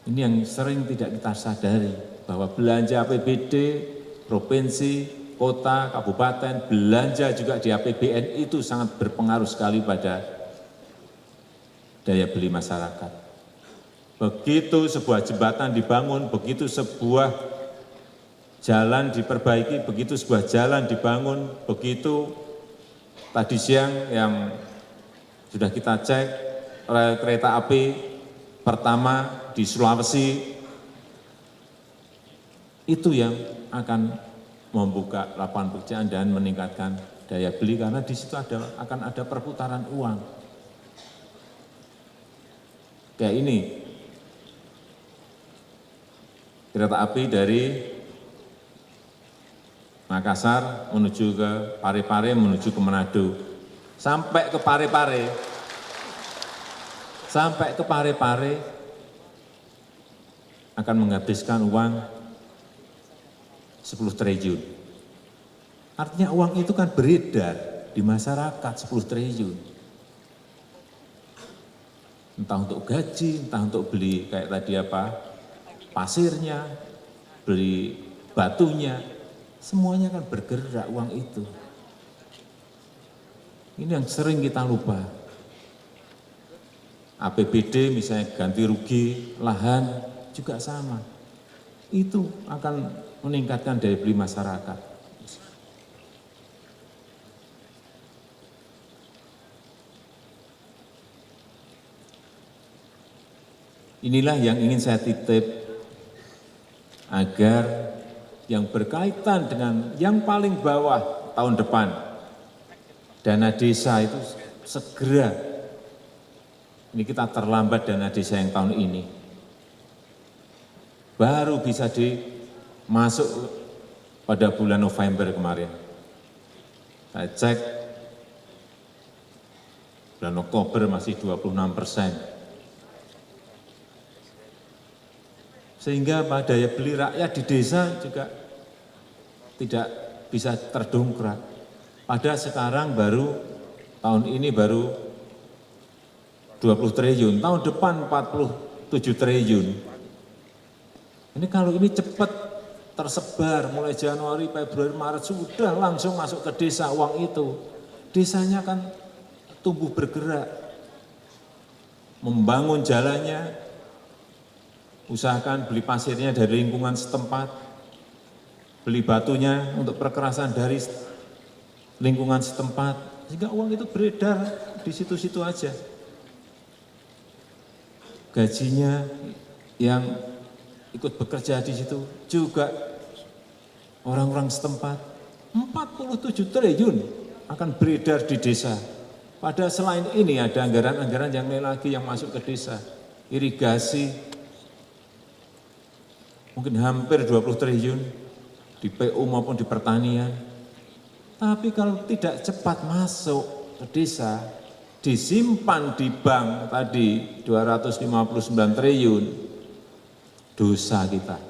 Ini yang sering tidak kita sadari, bahwa belanja APBD, provinsi, kota, kabupaten, belanja juga di APBN itu sangat berpengaruh sekali pada daya beli masyarakat. Begitu sebuah jembatan dibangun, begitu sebuah jalan diperbaiki, begitu sebuah jalan dibangun, begitu tadi siang yang sudah kita cek rel kereta api pertama di Sulawesi, itu yang akan membuka lapangan pekerjaan dan meningkatkan daya beli, karena di situ akan ada perputaran uang. Kayak ini, kereta api dari Makassar menuju ke Parepare, menuju ke Manado. Sampai ke Parepare akan menghabiskan uang 10 triliun. Artinya uang itu kan beredar di masyarakat 10 triliun. Entah untuk gaji, entah untuk beli kayak tadi apa, pasirnya, beli batunya. Semuanya kan bergerak uang itu. Ini yang sering kita lupa. APBD misalnya ganti rugi, lahan juga sama. Itu akan meningkatkan daya beli masyarakat. Inilah yang ingin saya titip, agar yang berkaitan dengan yang paling bawah tahun depan, dana desa itu segera, ini kita terlambat dana desa yang tahun ini, baru bisa dimasuk pada bulan November kemarin. Saya cek, bulan Oktober masih 26%. Sehingga daya beli rakyat di desa juga tidak bisa terdongkrak. Pada sekarang tahun ini baru 20 triliun, tahun depan 47 triliun. Ini kalau ini cepat tersebar mulai Januari, Februari, Maret, sudah langsung masuk ke desa uang itu. Desanya akan tumbuh bergerak, membangun jalannya, usahakan beli pasirnya dari lingkungan setempat, beli batunya untuk perkerasan dari lingkungan setempat, sehingga uang itu beredar di situ-situ aja. Gajinya yang ikut bekerja di situ juga orang-orang setempat. 47 triliun akan beredar di desa. Padahal selain ini ada anggaran-anggaran yang lain lagi yang masuk ke desa. Irigasi, mungkin hampir 20 triliun di PU maupun di pertanian. Tapi kalau tidak cepat masuk ke desa, disimpan di bank tadi 259 triliun, dosa kita.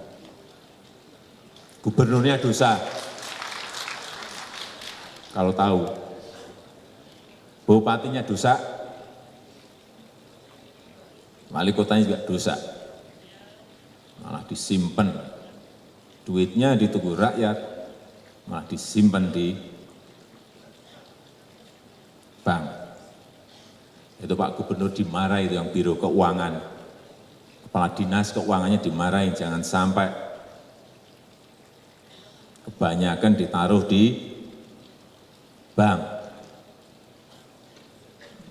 Gubernurnya dosa. Kalau tahu. Bupatinya dosa. Wali kotanya juga dosa. Malah disimpan. Duitnya ditunggu rakyat, malah disimpan di bank. Itu Pak Gubernur dimarahi, itu yang Biro Keuangan. Kepala Dinas Keuangannya dimarahin, jangan sampai kebanyakan ditaruh di bank.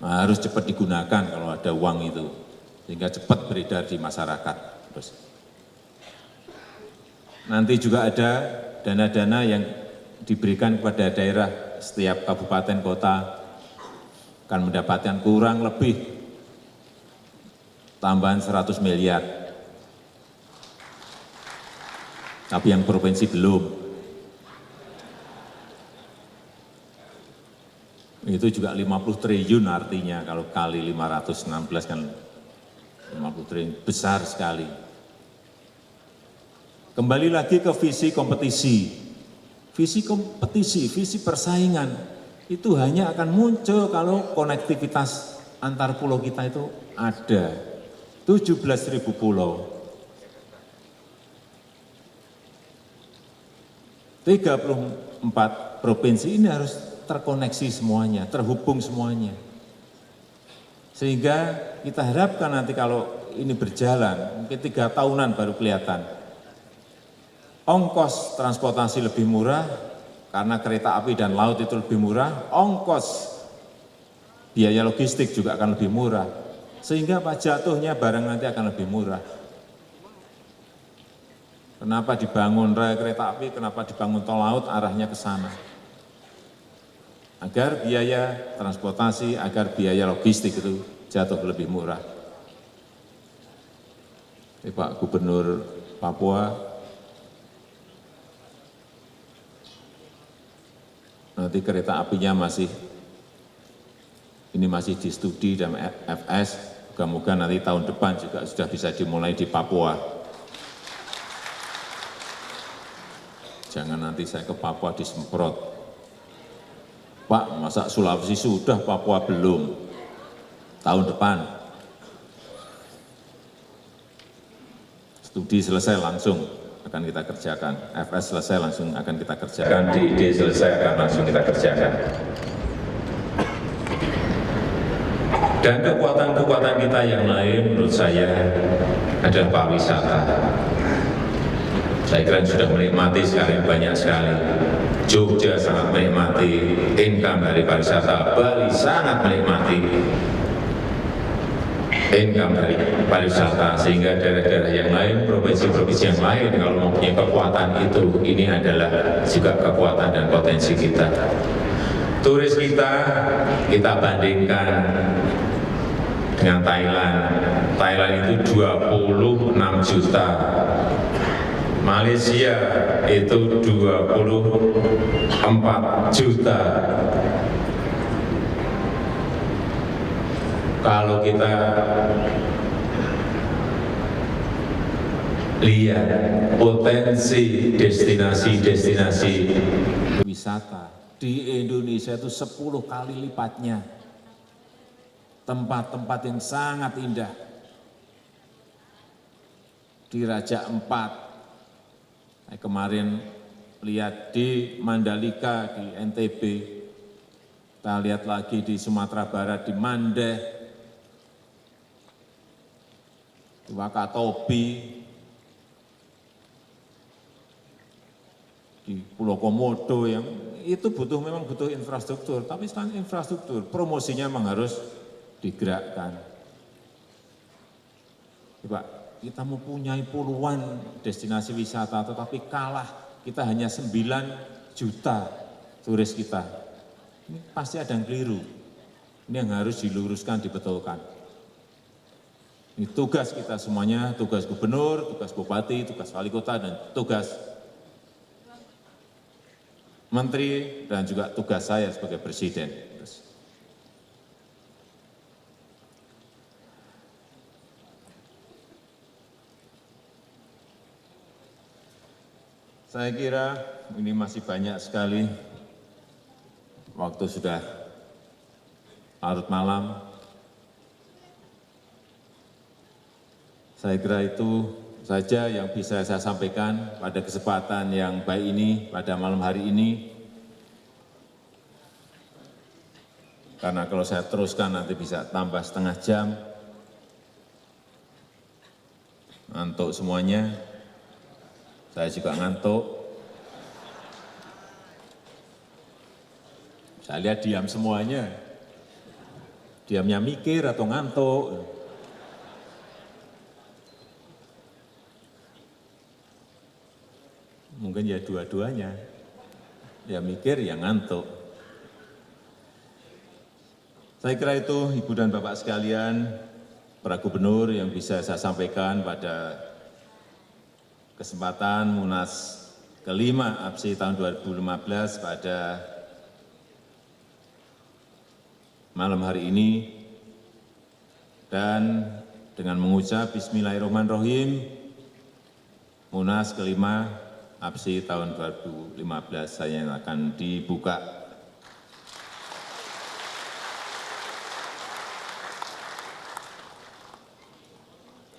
Nah, harus cepat digunakan kalau ada uang itu, sehingga cepat beredar di masyarakat. Terus. Nanti juga ada dana-dana yang diberikan kepada daerah, setiap kabupaten kota akan mendapatkan kurang lebih tambahan 100 miliar. Tapi yang provinsi belum. Itu juga 50 triliun artinya, kalau kali 516 kan 50 triliun, besar sekali. Kembali lagi ke visi kompetisi. Visi kompetisi, visi persaingan, itu hanya akan muncul kalau konektivitas antar pulau kita itu ada. 17.000 pulau. 34 provinsi ini harus terkoneksi semuanya, terhubung semuanya. Sehingga kita harapkan nanti kalau ini berjalan, mungkin 3 tahunan baru kelihatan. Ongkos transportasi lebih murah, karena kereta api dan laut itu lebih murah, ongkos biaya logistik juga akan lebih murah. Sehingga apa, jatuhnya barang nanti akan lebih murah. Kenapa dibangun rel kereta api, kenapa dibangun tol laut, arahnya ke sana. Agar biaya transportasi, agar biaya logistik itu jatuh lebih murah. Pak Gubernur Papua, nanti kereta apinya masih di studi dan FS, moga-moga nanti tahun depan juga sudah bisa dimulai di Papua. Jangan nanti saya ke Papua disemprot. Pak, masa Sulawesi sudah, Papua belum? Tahun depan. Studi selesai langsung akan kita kerjakan. FS selesai langsung akan kita kerjakan. DID selesai akan langsung kita kerjakan. Dan kekuatan-kekuatan kita yang lain menurut saya adalah pariwisata. Saya kira sudah menikmati sekali, banyak sekali. Jogja sangat menikmati income dari pariwisata. Bali sangat menikmati income dari pariwisata, sehingga daerah-daerah yang lain, provinsi-provinsi yang lain kalau mempunyai kekuatan itu, ini adalah juga kekuatan dan potensi kita. Turis kita bandingkan dengan Thailand. Thailand itu 26 juta. Malaysia itu 24 juta. Kalau kita lihat potensi destinasi-destinasi wisata di Indonesia itu 10 kali lipatnya. Tempat-tempat yang sangat indah. Di Raja Ampat, saya kemarin lihat di Mandalika, di NTB, kita lihat lagi di Sumatera Barat, di Mandeh, di Wakatobi, di Pulau Komodo, yang itu memang butuh infrastruktur, tapi sekarang infrastruktur, promosinya memang harus digerakkan. Pak, kita mempunyai puluhan destinasi wisata, tetapi kalah, kita hanya 9 juta turis kita. Ini pasti ada yang keliru. Ini yang harus diluruskan, dibetulkan. Ini tugas kita semuanya, tugas gubernur, tugas bupati, tugas wali kota, dan tugas menteri, dan juga tugas saya sebagai presiden. Saya kira ini masih banyak sekali, waktu sudah larut malam. Saya kira itu saja yang bisa saya sampaikan pada kesempatan yang baik ini, pada malam hari ini. Karena kalau saya teruskan nanti bisa tambah setengah jam. Ngantuk semuanya, saya juga ngantuk. Saya lihat diam semuanya. Diamnya mikir atau ngantuk. Mungkin ya dua-duanya. Ya mikir, ya ngantuk. Saya kira itu Ibu dan Bapak sekalian, para gubernur yang bisa saya sampaikan pada kesempatan Munas kelima APSI tahun 2015 pada malam hari ini. Dan dengan mengucap Bismillahirrahmanirrahim, Munas kelima APSI tahun 2015 saya akan dibuka.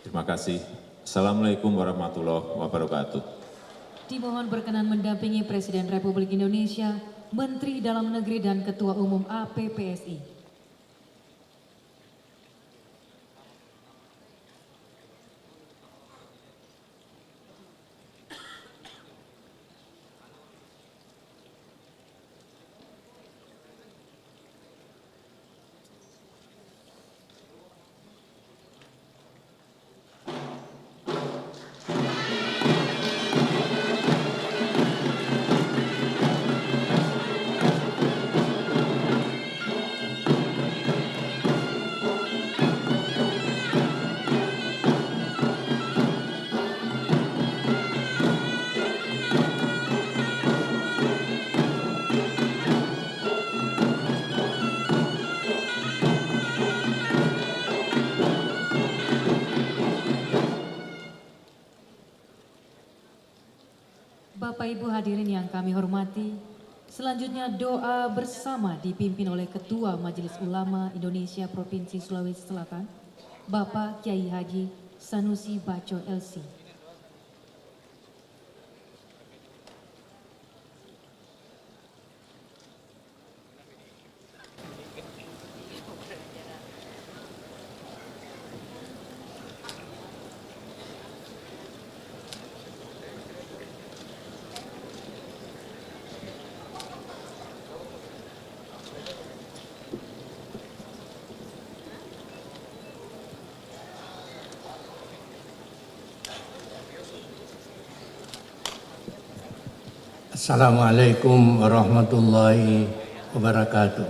Terima kasih. Assalamualaikum warahmatullahi wabarakatuh. Dimohon berkenan mendampingi Presiden Republik Indonesia, Menteri Dalam Negeri dan Ketua Umum APPSI. Bapak Ibu hadirin yang kami hormati, selanjutnya doa bersama dipimpin oleh Ketua Majelis Ulama Indonesia Provinsi Sulawesi Selatan, Bapak Kiai Haji Sanusi Baco LC. Assalamualaikum warahmatullahi wabarakatuh.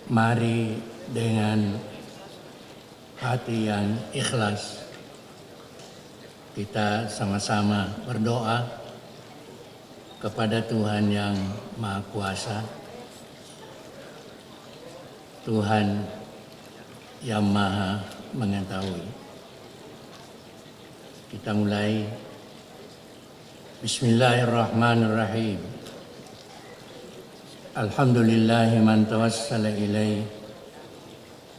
Mari dengan hati yang ikhlas kita sama-sama berdoa kepada Tuhan yang Maha Kuasa, Tuhan yang Maha Mengetahui. Kita mulai. Bismillahirrahmanirrahim. Alhamdulillahi man tawassala ilaih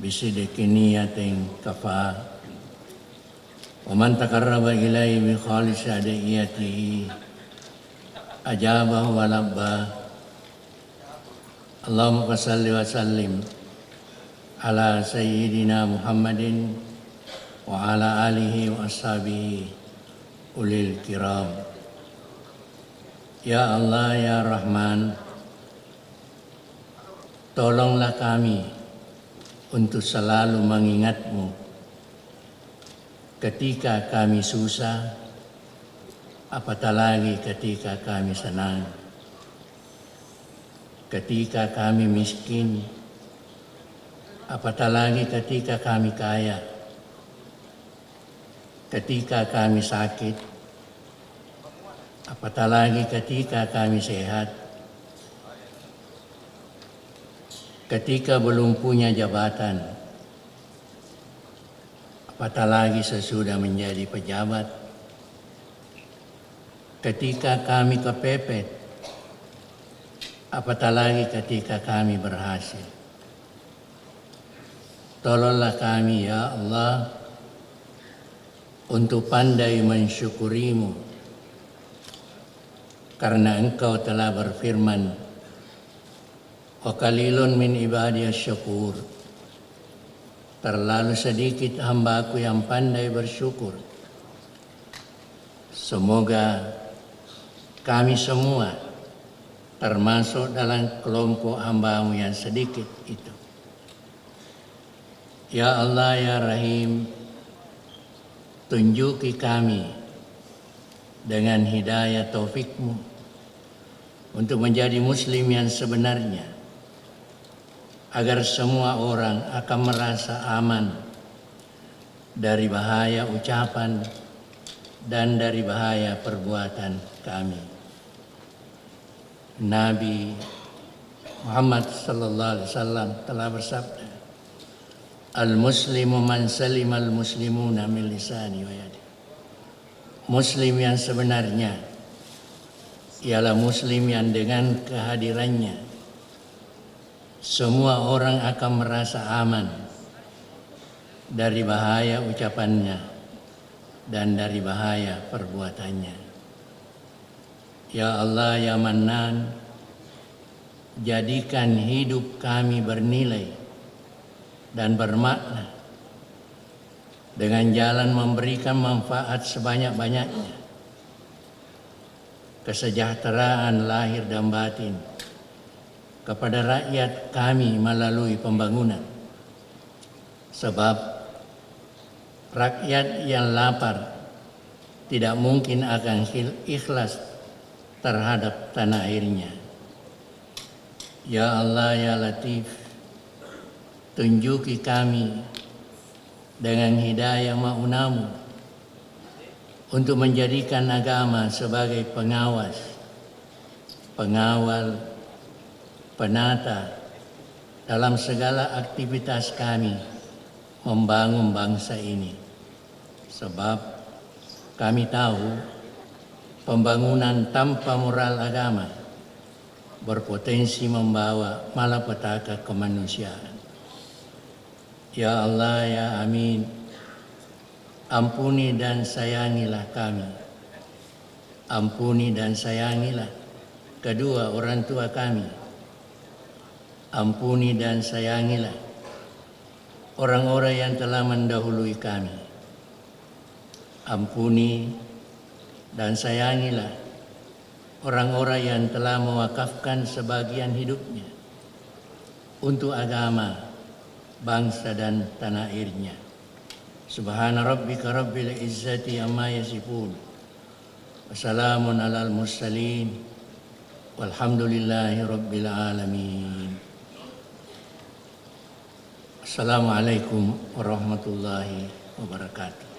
bisidqi niyatin kafa wa man taqarraba ilaih bi khalis adiyatihi ajabahu wa labba. Allahumma salli wa sallim ala sayyidina Muhammadin wa ala alihi wa ashabihi ulil kiram. Ya Allah, ya Rahman, tolonglah kami untuk selalu mengingat-Mu ketika kami susah, apatah lagi ketika kami senang, ketika kami miskin, apatah lagi ketika kami kaya, ketika kami sakit, apatah lagi ketika kami sehat, ketika belum punya jabatan, apatah lagi sesudah menjadi pejabat, ketika kami kepepet, apatah lagi ketika kami berhasil. Tolonglah kami ya Allah untuk pandai mensyukurimu, karena Engkau telah berfirman, wa qalilun min ibadiyas syakur, terlalu sedikit hambaku yang pandai bersyukur. Semoga kami semua termasuk dalam kelompok hamba-Mu yang sedikit itu. Ya Allah ya Rahim, tunjuki kami dengan hidayah taufik-Mu untuk menjadi muslim yang sebenarnya, agar semua orang akan merasa aman dari bahaya ucapan dan dari bahaya perbuatan kami. Nabi Muhammad sallallahu alaihi wasallam telah bersabda, Al-Muslimu man salimal muslimuna min lisani wa yadi. Muslim yang sebenarnya ialah muslim yang dengan kehadirannya semua orang akan merasa aman dari bahaya ucapannya dan dari bahaya perbuatannya. Ya Allah ya Mannan, jadikan hidup kami bernilai dan bermakna dengan jalan memberikan manfaat sebanyak-banyaknya, kesejahteraan lahir dan batin kepada rakyat kami melalui pembangunan. Sebab rakyat yang lapar tidak mungkin akan ikhlas terhadap tanah airnya. Ya Allah ya Latif, tunjuki kami dengan hidayah ma'unamu untuk menjadikan agama sebagai pengawas, pengawal, penata dalam segala aktivitas kami membangun bangsa ini. Sebab kami tahu pembangunan tanpa moral agama berpotensi membawa malapetaka kemanusiaan. Ya Allah ya Amin, ampuni dan sayangilah kami. Ampuni dan sayangilah kedua orang tua kami. Ampuni dan sayangilah orang-orang yang telah mendahului kami. Ampuni dan sayangilah orang-orang yang telah mewakafkan sebagian hidupnya untuk agama, bangsa dan tanah airnya. Subhana rabbika rabbil izzati amma yasifun. Wassalamun alal mursalin. Walhamdulillahi rabbil alamin. Assalamualaikum warahmatullahi wabarakatuh.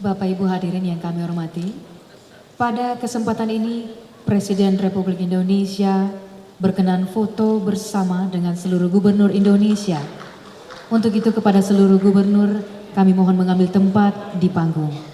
Bapak Ibu hadirin yang kami hormati, pada kesempatan ini Presiden Republik Indonesia berkenan foto bersama dengan seluruh gubernur Indonesia. Untuk itu kepada seluruh gubernur kami mohon mengambil tempat di panggung.